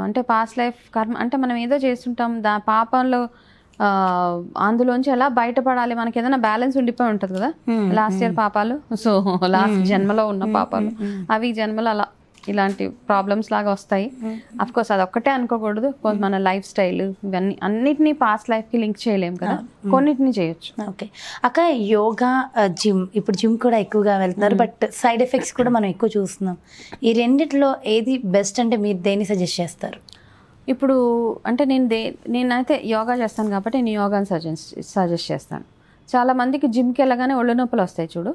Speaker 3: అంటే పాస్ట్ లైఫ్ కర్మ అంటే మనం ఏదో చేస్తుంటాం, పాపంలో అందులోంచి ఎలా బయటపడాలి, మనకి ఏదైనా బ్యాలెన్స్ ఉండిపోయి ఉంటుంది కదా, లాస్ట్ ఇయర్ పాపాలు, సో లాస్ట్ జన్మలో ఉన్న పాపాలు అవి జన్మలో అలా ఇలాంటి ప్రాబ్లమ్స్ లాగా వస్తాయి. అఫ్ కోర్స్ అదొక్కటే అనుకోకూడదు, మన లైఫ్ స్టైల్ ఇవన్నీ అన్నిటినీ పాస్ట్ లైఫ్కి లింక్ చేయలేము కదా, కొన్నిటిని చేయొచ్చు.
Speaker 2: ఓకే అక్క, యోగా, జిమ్, ఇప్పుడు జిమ్ కూడా ఎక్కువగా వెళ్తున్నారు, బట్ సైడ్ ఎఫెక్ట్స్ కూడా మనం ఎక్కువ చూస్తున్నాం. ఈ రెండిట్లో ఏది బెస్ట్ అంటే మీరు దేన్ని సజెస్ట్ చేస్తారు?
Speaker 3: ఇప్పుడు అంటే నేనైతే యోగా చేస్తాను కాబట్టి నేను యోగాని సజెస్ట్ చేస్తాను. చాలామందికి జిమ్కి వెళ్ళగానే ఒళ్ళు నొప్పులు వస్తాయి చూడు.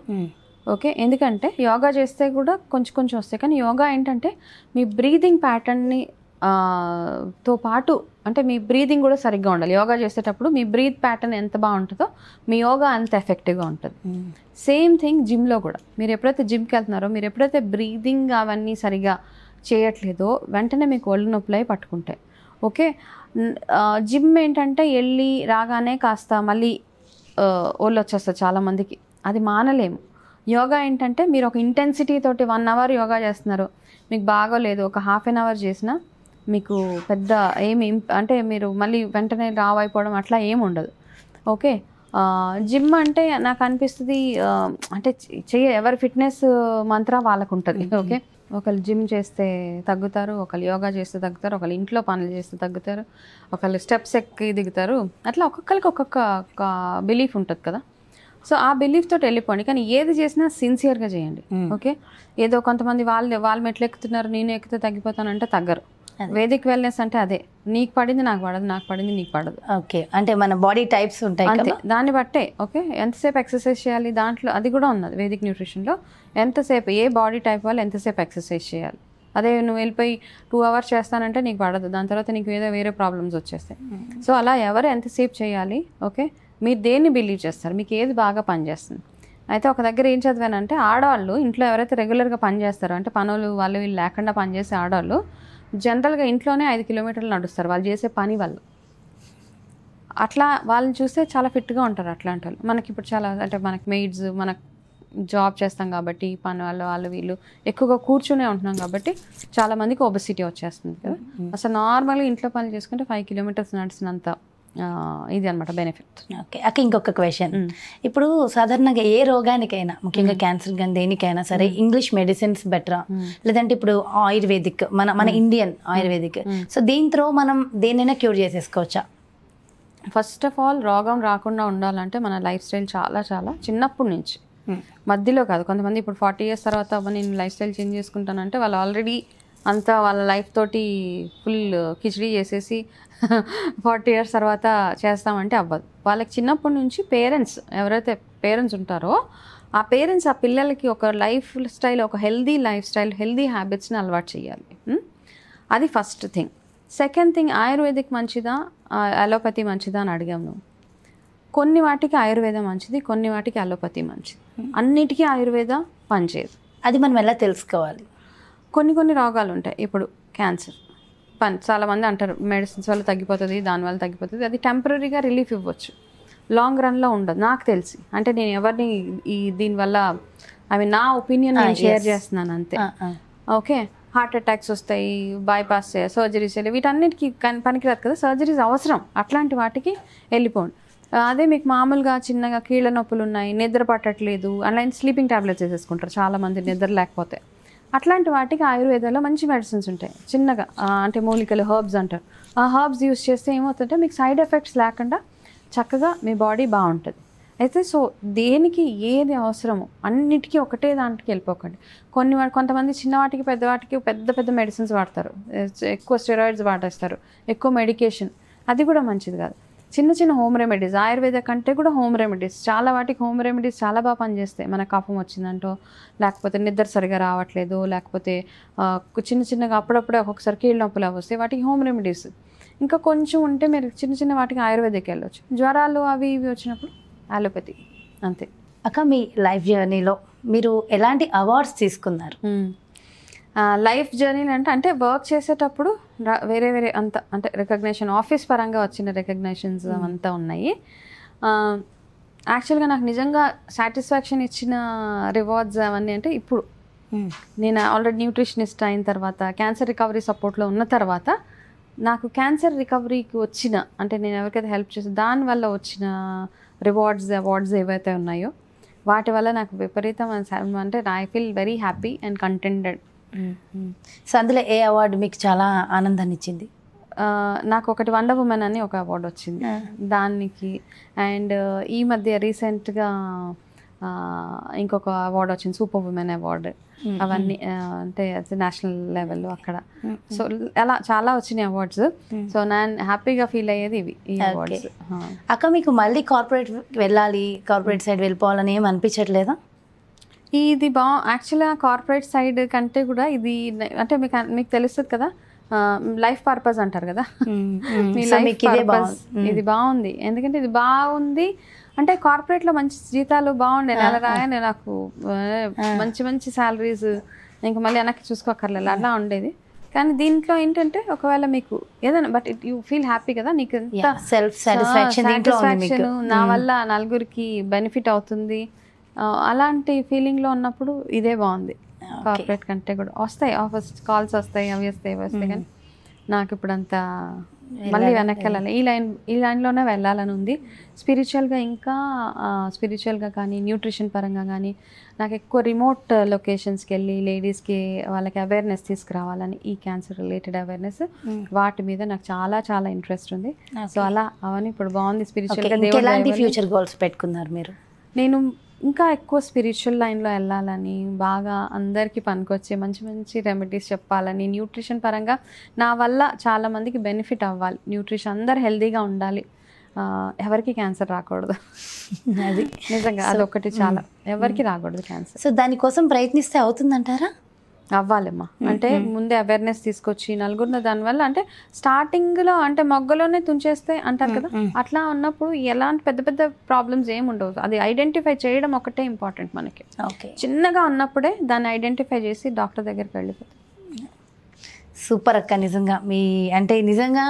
Speaker 3: ఓకే, ఎందుకంటే యోగా చేస్తే కూడా కొంచెం వస్తాయి, కానీ యోగా ఏంటంటే మీ బ్రీదింగ్ ప్యాటర్న్ని తో పాటు అంటే మీ బ్రీదింగ్ కూడా సరిగ్గా ఉండాలి. యోగా చేసేటప్పుడు మీ బ్రీత్ ప్యాటర్న్ ఎంత బాగుంటుందో మీ యోగా అంత ఎఫెక్టివ్గా ఉంటుంది. సేమ్ థింగ్ జిమ్లో కూడా. మీరు ఎప్పుడైతే జిమ్కి వెళ్తున్నారో, మీరు ఎప్పుడైతే బ్రీదింగ్ అవన్నీ సరిగా చేయట్లేదో వెంటనే మీకు ఒళ్ళు నొప్పులై పట్టుకుంటాయి. ఓకే, జిమ్ ఏంటంటే వెళ్ళి రాగానే కాస్త మళ్ళీ ఒళ్ళు వచ్చేస్తుంది చాలామందికి, అది మానలేము. యోగా ఏంటంటే మీరు ఒక ఇంటెన్సిటీ తోటి 1 అవర్ యోగా చేస్తున్నారు, మీకు బాగోలేదు, ఒక ½ an hour చేసినా మీకు పెద్ద ఏమి అంటే మీరు మళ్ళీ వెంటనే రావైపోవడం అట్లా ఏమి ఉండదు. ఓకే, జిమ్ అంటే నాకు అనిపిస్తుంది అంటే ఎవరి ఫిట్నెస్ మంత్ర వాళ్ళకు ఉంటుంది. ఓకే, ఒకళ్ళు జిమ్ చేస్తే తగ్గుతారు, ఒకళ్ళు యోగా చేస్తే తగ్గుతారు, ఒకళ్ళు ఇంట్లో పనులు చేస్తే తగ్గుతారు, ఒకళ్ళు స్టెప్స్ ఎక్కి దిగుతారు, అట్లా ఒక్కొక్కరికి ఒక్కొక్క బిలీఫ్ ఉంటుంది కదా. సో ఆ బిలీఫ్ తోటి వెళ్ళిపోండి, కానీ ఏది చేసినా సిన్సియర్గా చేయండి. ఓకే, ఏదో కొంతమంది వాళ్ళు మెట్లు ఎక్కుతున్నారు, నేను ఎక్కితే తగ్గిపోతానంటే తగ్గరు. వేదిక్ వెల్నెస్ అంటే అదే, నీకు పడింది నాకు పడదు, నాకు పడింది నీకు పడదు.
Speaker 2: ఓకే, అంటే మన బాడీ టైప్స్ ఉంటాయి
Speaker 3: అంతే, దాన్ని బట్టే. ఓకే, ఎంతసేపు ఎక్సర్సైజ్ చేయాలి దాంట్లో అది కూడా ఉన్నది వేదిక్ న్యూట్రిషన్లో. ఎంతసేపు ఏ బాడీ టైప్ వాళ్ళు ఎంతసేపు ఎక్సర్సైజ్ చేయాలి. అదే నువ్వు వెళ్ళిపోయి 2 hours చేస్తానంటే నీకు పడదు, దాని తర్వాత నీకు వేరే ప్రాబ్లమ్స్ వచ్చేస్తాయి. సో అలా ఎవరు ఎంతసేపు చేయాలి. ఓకే, మీరు దేన్ని బిలీవ్ చేస్తారు, మీకు ఏది బాగా పనిచేస్తుంది. అయితే ఒక దగ్గర ఏం చదివానంటే, ఆడవాళ్ళు ఇంట్లో ఎవరైతే రెగ్యులర్గా పనిచేస్తారో, అంటే పనులు వాళ్ళు వీళ్ళు లేకుండా పనిచేసే ఆడవాళ్ళు జనరల్గా ఇంట్లోనే 5 kilometers నడుస్తారు వాళ్ళు చేసే పని వల్ల. అట్లా వాళ్ళని చూస్తే చాలా ఫిట్గా ఉంటారు అట్లాంటి వాళ్ళు. మనకి ఇప్పుడు చాలా అంటే మనకి మెయిడ్స్, మనకు జాబ్ చేస్తాం కాబట్టి పని వాళ్ళు వీళ్ళు ఎక్కువగా కూర్చునే ఉంటున్నాం కాబట్టి చాలామందికి ఒబెసిటీ వచ్చేస్తుంది కదా. అసలు నార్మల్గా ఇంట్లో పనులు చేసుకుంటే 5 kilometers నడిచినంత ఇది అనమాట బెనిఫిట్.
Speaker 2: ఓకే అక్క, ఇంకొక క్వశ్చన్. ఇప్పుడు సాధారణంగా ఏ రోగానికైనా, ముఖ్యంగా క్యాన్సర్ కానీ దేనికైనా సరే, ఇంగ్లీష్ మెడిసిన్స్ బెటరా, లేదంటే ఇప్పుడు ఆయుర్వేదిక్, మన ఇండియన్ ఆయుర్వేదిక్, సో దీంతో మనం దేనైనా క్యూర్ చేసేసుకోవచ్చా?
Speaker 3: ఫస్ట్ ఆఫ్ ఆల్, రోగం రాకుండా ఉండాలంటే మన లైఫ్ స్టైల్ చాలా చాలా చిన్నప్పటి నుంచి, మధ్యలో కాదు. కొంతమంది ఇప్పుడు 40 years తర్వాత నేను లైఫ్ స్టైల్ చేంజ్ చేసుకుంటానంటే వాళ్ళు ఆల్రెడీ అంతా వాళ్ళ లైఫ్ తోటి ఫుల్ కిచడీ చేసేసి 40 years తర్వాత చేస్తామంటే అవ్వదు. వాళ్ళకి చిన్నప్పటి నుంచి పేరెంట్స్, ఎవరైతే పేరెంట్స్ ఉంటారో ఆ పేరెంట్స్ ఆ పిల్లలకి ఒక లైఫ్ స్టైల్, ఒక హెల్దీ లైఫ్ స్టైల్, హెల్దీ హ్యాబిట్స్ని అలవాటు చేయాలి. అది first thing. Second thing, ayurvedic మంచిదా అలోపతి మంచిదా అని అడిగాము. కొన్ని వాటికి ఆయుర్వేదం మంచిది, కొన్ని వాటికి అలోపతి మంచిది. అన్నిటికీ ఆయుర్వేద పనిచేయదు.
Speaker 2: అది మనం ఎలా తెలుసుకోవాలి?
Speaker 3: కొన్ని రోగాలు ఉంటాయి. ఇప్పుడు క్యాన్సర్ చాలామంది అంటారు మెడిసిన్స్ వల్ల తగ్గిపోతుంది, దానివల్ల తగ్గిపోతుంది. అది టెంపరీగా రిలీఫ్ ఇవ్వచ్చు, లాంగ్ రన్లో ఉండదు నాకు తెలిసి. అంటే నేను ఎవరిని దీనివల్ల నా ఒపీనియన్ నేను షేర్ చేస్తున్నాను అంతే. ఓకే, హార్ట్ అటాక్స్ వస్తాయి, బైపాస్ సర్జరీస్ వీటన్నిటికీ పనికిరాదు కదా, సర్జరీస్ అవసరం, అట్లాంటి వాటికి వెళ్ళిపోండి. అదే మీకు మామూలుగా చిన్నగా కీళ్ళ నొప్పులు ఉన్నాయి, నిద్ర పట్టట్లేదు, అలా స్లీపింగ్ టాబ్లెట్స్ వేసేసుకుంటారు చాలామంది నిద్ర లేకపోతే. అట్లాంటి వాటికి ఆయుర్వేదంలో మంచి మెడిసిన్స్ ఉంటాయి చిన్నగా, అంటే మూలికలు హర్బ్స్ అంటారు. ఆ హర్బ్స్ యూస్ చేస్తే ఏమవుతుందంటే మీకు సైడ్ ఎఫెక్ట్స్ లేకుండా చక్కగా మీ బాడీ బాగుంటుంది. అయితే సో దేనికి ఏది అవసరమో అన్నిటికీ ఒకటే దాంట్లోకి వెళ్ళిపోకండి. కొంతమంది చిన్న వాటికి పెద్ద వాటికి పెద్ద పెద్ద మెడిసిన్స్ వాడతారు, ఎక్కువ స్టెరాయిడ్స్ వాడేస్తారు, ఎక్కువ మెడికేషన్, అది కూడా మంచిది కాదు. చిన్న చిన్న హోమ్ రెమెడీస్, ఆయుర్వేద కంటే కూడా హోమ్ రెమెడీస్, చాలా వాటికి హోమ్ రెమెడీస్ చాలా బాగా పనిచేస్తాయి. మన కఫం వచ్చిందంటో, లేకపోతే నిద్ర సరిగా రావట్లేదు, లేకపోతే చిన్న చిన్నగా అప్పుడప్పుడే ఒక్కొక్కసారి కీళ్ళ నొప్పులు వస్తాయి, వాటికి హోమ్ రెమెడీస్. ఇంకా కొంచెం ఉంటే మీరు చిన్న చిన్న వాటికి ఆయుర్వేదకి వెళ్ళొచ్చు. జ్వరాలు అవి ఇవి వచ్చినప్పుడు అలోపతి, అంతే.
Speaker 2: అక్క, మీ లైఫ్ జర్నీలో మీరు ఎలాంటి అవార్డ్స్ తీసుకున్నారు?
Speaker 3: లైఫ్ జర్నీలు అంటే వర్క్ చేసేటప్పుడు వేరే వేరే అంత అంటే రికగ్నేషన్, ఆఫీస్ పరంగా వచ్చిన రికగ్నేషన్స్ అంతా ఉన్నాయి. యాక్చువల్గా నాకు నిజంగా సాటిస్ఫాక్షన్ ఇచ్చిన రివార్డ్స్ అవన్నీ అంటే ఇప్పుడు నేను ఆల్రెడీ న్యూట్రిషనిస్ట్ అయిన తర్వాత, క్యాన్సర్ రికవరీ సపోర్ట్లో ఉన్న తర్వాత, నాకు క్యాన్సర్ రికవరీకి వచ్చిన, అంటే నేను ఎవరికైతే హెల్ప్ చేసి దానివల్ల వచ్చిన అవార్డ్స్ ఏవైతే ఉన్నాయో వాటి వల్ల నాకు విపరీతమైన, అంటే I feel very happy and కంటెంటెడ్.
Speaker 2: So అందులో ఏ అవార్డు మీకు చాలా ఆనందాన్ని ఇచ్చింది?
Speaker 3: నాకు ఒకటి వండర్ ఉమెన్ అని ఒక అవార్డు వచ్చింది దానికి. అండ్ ఈ మధ్య రీసెంట్గా ఇంకొక అవార్డు వచ్చింది, సూపర్ ఉమెన్ అవార్డు. అవన్నీ అంటే నేషనల్ లెవెల్లో అక్కడ. సో అలా చాలా వచ్చినాయి అవార్డ్స్. సో నేను హ్యాపీగా ఫీల్ అయ్యేది ఇవి, ఈ అవార్డ్స్.
Speaker 2: అక్క, మీకు మళ్ళీ కార్పొరేట్ వెళ్ళాలి, కార్పొరేట్ సైడ్ వెళ్ళిపోవాలని ఏం అనిపించట్లేదా?
Speaker 3: ఇది యాక్చువల్గా కార్పొరేట్ సైడ్ కంటే కూడా ఇది అంటే మీకు తెలుస్తుంది కదా, లైఫ్ పర్పస్ అంటారు కదా, మీ లైఫ్ పర్పస్ ఇది బాగుంది. ఎందుకంటే ఇది బాగుంది అంటే కార్పొరేట్లో మంచి జీతాలు బాగుండే, నెల రాగానే నాకు మంచి మంచి శాలరీస్, ఇంకా మళ్ళీ వెనక్కి చూసుకోకర్లేదు, అలా ఉండేది. కానీ దీంట్లో ఏంటంటే ఒకవేళ మీకు ఏదైనా బట్ యూ ఫీల్ హ్యాపీ కదా, నీకు ఎంత
Speaker 2: సెల్ఫ్ సాటిస్ఫాక్షన్,
Speaker 3: నా వల్ల నలుగురికి బెనిఫిట్ అవుతుంది, అలాంటి ఫీలింగ్లో ఉన్నప్పుడు ఇదే బాగుంది. కార్పొరేట్ కంటే కూడా వస్తాయి ఆఫర్స్, కాల్స్ వస్తాయి, అవి వస్తాయి కానీ నాకు ఇప్పుడు అంతా మళ్ళీ వెనక్కి వెళ్ళాలి, ఈ లైన్లోనే వెళ్ళాలని ఉంది. స్పిరిచువల్గా కానీ న్యూట్రిషన్ పరంగా కానీ నాకు ఎక్కువ రిమోట్ లొకేషన్స్కి వెళ్ళి లేడీస్కి వాళ్ళకి అవేర్నెస్ తీసుకురావాలని, ఈ క్యాన్సర్ రిలేటెడ్ అవేర్నెస్, వాటి మీద నాకు చాలా చాలా ఇంట్రెస్ట్ ఉంది. సో అలా అవన్నీ ఇప్పుడు బాగుంది. స్పిరిచువల్గా
Speaker 2: ఎలాంటి ఫ్యూచర్ గోల్స్ పెట్టుకున్నారు మీరు?
Speaker 3: నేను ఇంకా ఎక్కువ స్పిరిచువల్ లైన్లో వెళ్ళాలని, బాగా అందరికీ పనికొచ్చే మంచి మంచి రెమెడీస్ చెప్పాలని, న్యూట్రిషన్ పరంగా నా వల్ల చాలామందికి బెనిఫిట్ అవ్వాలి, న్యూట్రిషన్ అందరు హెల్తీగా ఉండాలి, ఎవరికి క్యాన్సర్ రాకూడదు. అది నిజంగా అదొకటి చాలా, ఎవరికి రాకూడదు క్యాన్సర్.
Speaker 2: సో దానికోసం ప్రయత్నిస్తే అవుతుందంటారా?
Speaker 3: అవ్వాలమ్మా. అంటే ముందే అవేర్నెస్ తీసుకొచ్చి నలుగురిన, దానివల్ల అంటే స్టార్టింగ్లో అంటే మొగ్గలోనే తుంచేస్తే అంటారు కదా, అట్లా ఉన్నప్పుడు ఎలాంటి పెద్ద పెద్ద ప్రాబ్లమ్స్ ఏమి ఉండవు. అది ఐడెంటిఫై చేయడం ఒకటే ఇంపార్టెంట్ మనకి. చిన్నగా ఉన్నప్పుడే దాన్ని ఐడెంటిఫై చేసి డాక్టర్ దగ్గరికి వెళ్ళిపోతుంది.
Speaker 2: సూపర్ అక్క, నిజంగా నిజంగా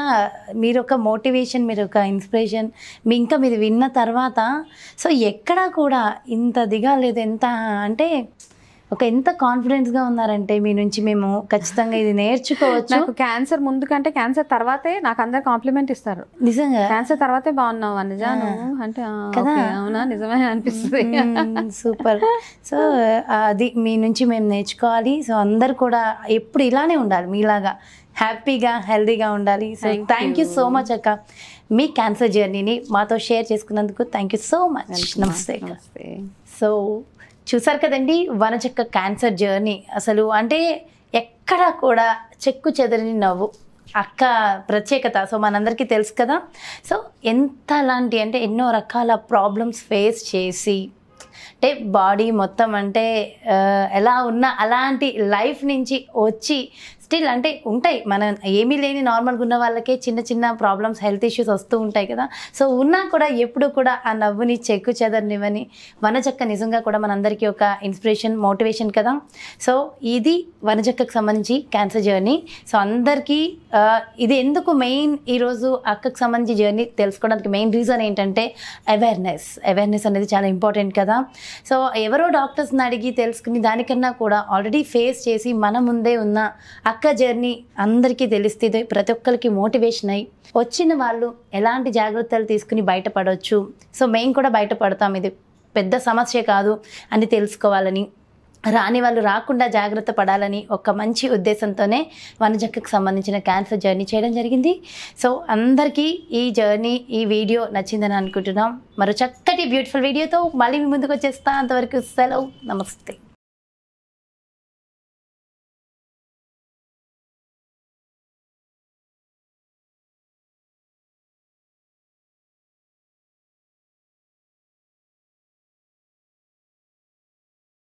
Speaker 2: మీరు ఒక మోటివేషన్, మీరు ఒక ఇన్స్పిరేషన్. ఇంకా మీరు విన్న తర్వాత సో ఎక్కడా కూడా ఇంత దిగాలేదు, ఎంత అంటే ఎంత కాన్ఫిడెన్స్గా ఉన్నారంటే మీ నుంచి మేము ఖచ్చితంగా ఇది నేర్చుకోవచ్చు.
Speaker 3: నాకు క్యాన్సర్ ముందు కంటే క్యాన్సర్ తర్వాతే నాకు అందరు కాంప్లిమెంట్ ఇస్తారు.
Speaker 2: నిజంగా
Speaker 3: క్యాన్సర్ తర్వాతే బాగున్నావు అనుజాను అంటే
Speaker 2: కదా,
Speaker 3: అవునా నిజమే అనిపిస్తుంది.
Speaker 2: సూపర్. సో అది మీ నుంచి మేము నేర్చుకోవాలి. సో అందరు కూడా ఎప్పుడు ఇలానే ఉండాలి, మీలాగా హ్యాపీగా హెల్దీగా ఉండాలి. So thank you so much అక్క, మీ క్యాన్సర్ జర్నీని మాతో షేర్ చేసుకున్నందుకు థ్యాంక్ యూ సో మచ్. నమస్తే. సో చూసారు కదండి వనజక్క క్యాన్సర్ జర్నీ. అసలు అంటే ఎక్కడా కూడా చెక్కు చెదరని నవ్వు, అక్క ప్రత్యేకత సో మనందరికీ తెలుసు కదా. సో ఎంతలాంటి అంటే ఎన్నో రకాల ప్రాబ్లమ్స్ ఫేస్ చేసి, అంటే బాడీ మొత్తం అంటే ఎలా ఉన్నా అలాంటి లైఫ్ నుంచి వచ్చి స్టిల్ అంటే ఉంటాయి, మనం ఏమీ లేని నార్మల్గా ఉన్న వాళ్ళకే చిన్న చిన్న ప్రాబ్లమ్స్, హెల్త్ ఇష్యూస్ వస్తూ ఉంటాయి కదా. సో ఉన్నా కూడా ఎప్పుడు కూడా ఆ నవ్వుని చెక్కు చెదరనివ్వని వనజక్క నిజంగా కూడా మనందరికీ ఒక ఇన్స్పిరేషన్, మోటివేషన్ కదా. సో ఇది వనజక్కకు సంబంధించి క్యాన్సర్ జర్నీ. సో అందరికీ ఇది ఎందుకు మెయిన్ ఈరోజు అక్కకు సంబంధించి జర్నీ తెలుసుకోవడానికి మెయిన్ రీజన్ ఏంటంటే అవేర్నెస్ అనేది చాలా ఇంపార్టెంట్ కదా. సో ఎవరో డాక్టర్స్ని అడిగి తెలుసుకుని దానికన్నా కూడా ఆల్రెడీ ఫేస్ చేసి మన ముందే ఉన్న అక్క జర్నీ అందరికీ తెలిస్తే ప్రతి ఒక్కరికి మోటివేషన్ అయ్యి వచ్చిన వాళ్ళు ఎలాంటి జాగ్రత్తలు తీసుకుని బయటపడవచ్చు. సో మేము కూడా బయటపడతాం, ఇది పెద్ద సమస్య కాదు అని తెలుసుకోవాలని, రాని వాళ్ళు రాకుండా జాగ్రత్త పడాలని ఒక మంచి ఉద్దేశంతోనే వనజక్కకు సంబంధించిన క్యాన్సర్ జర్నీ చేయడం జరిగింది. సో అందరికీ ఈ జర్నీ, ఈ వీడియో నచ్చిందని అనుకుంటున్నాం. మరో చక్కటి బ్యూటిఫుల్ వీడియోతో మళ్ళీ మీ ముందుకు వచ్చేస్తా. అంతవరకు సెలవు, నమస్తే.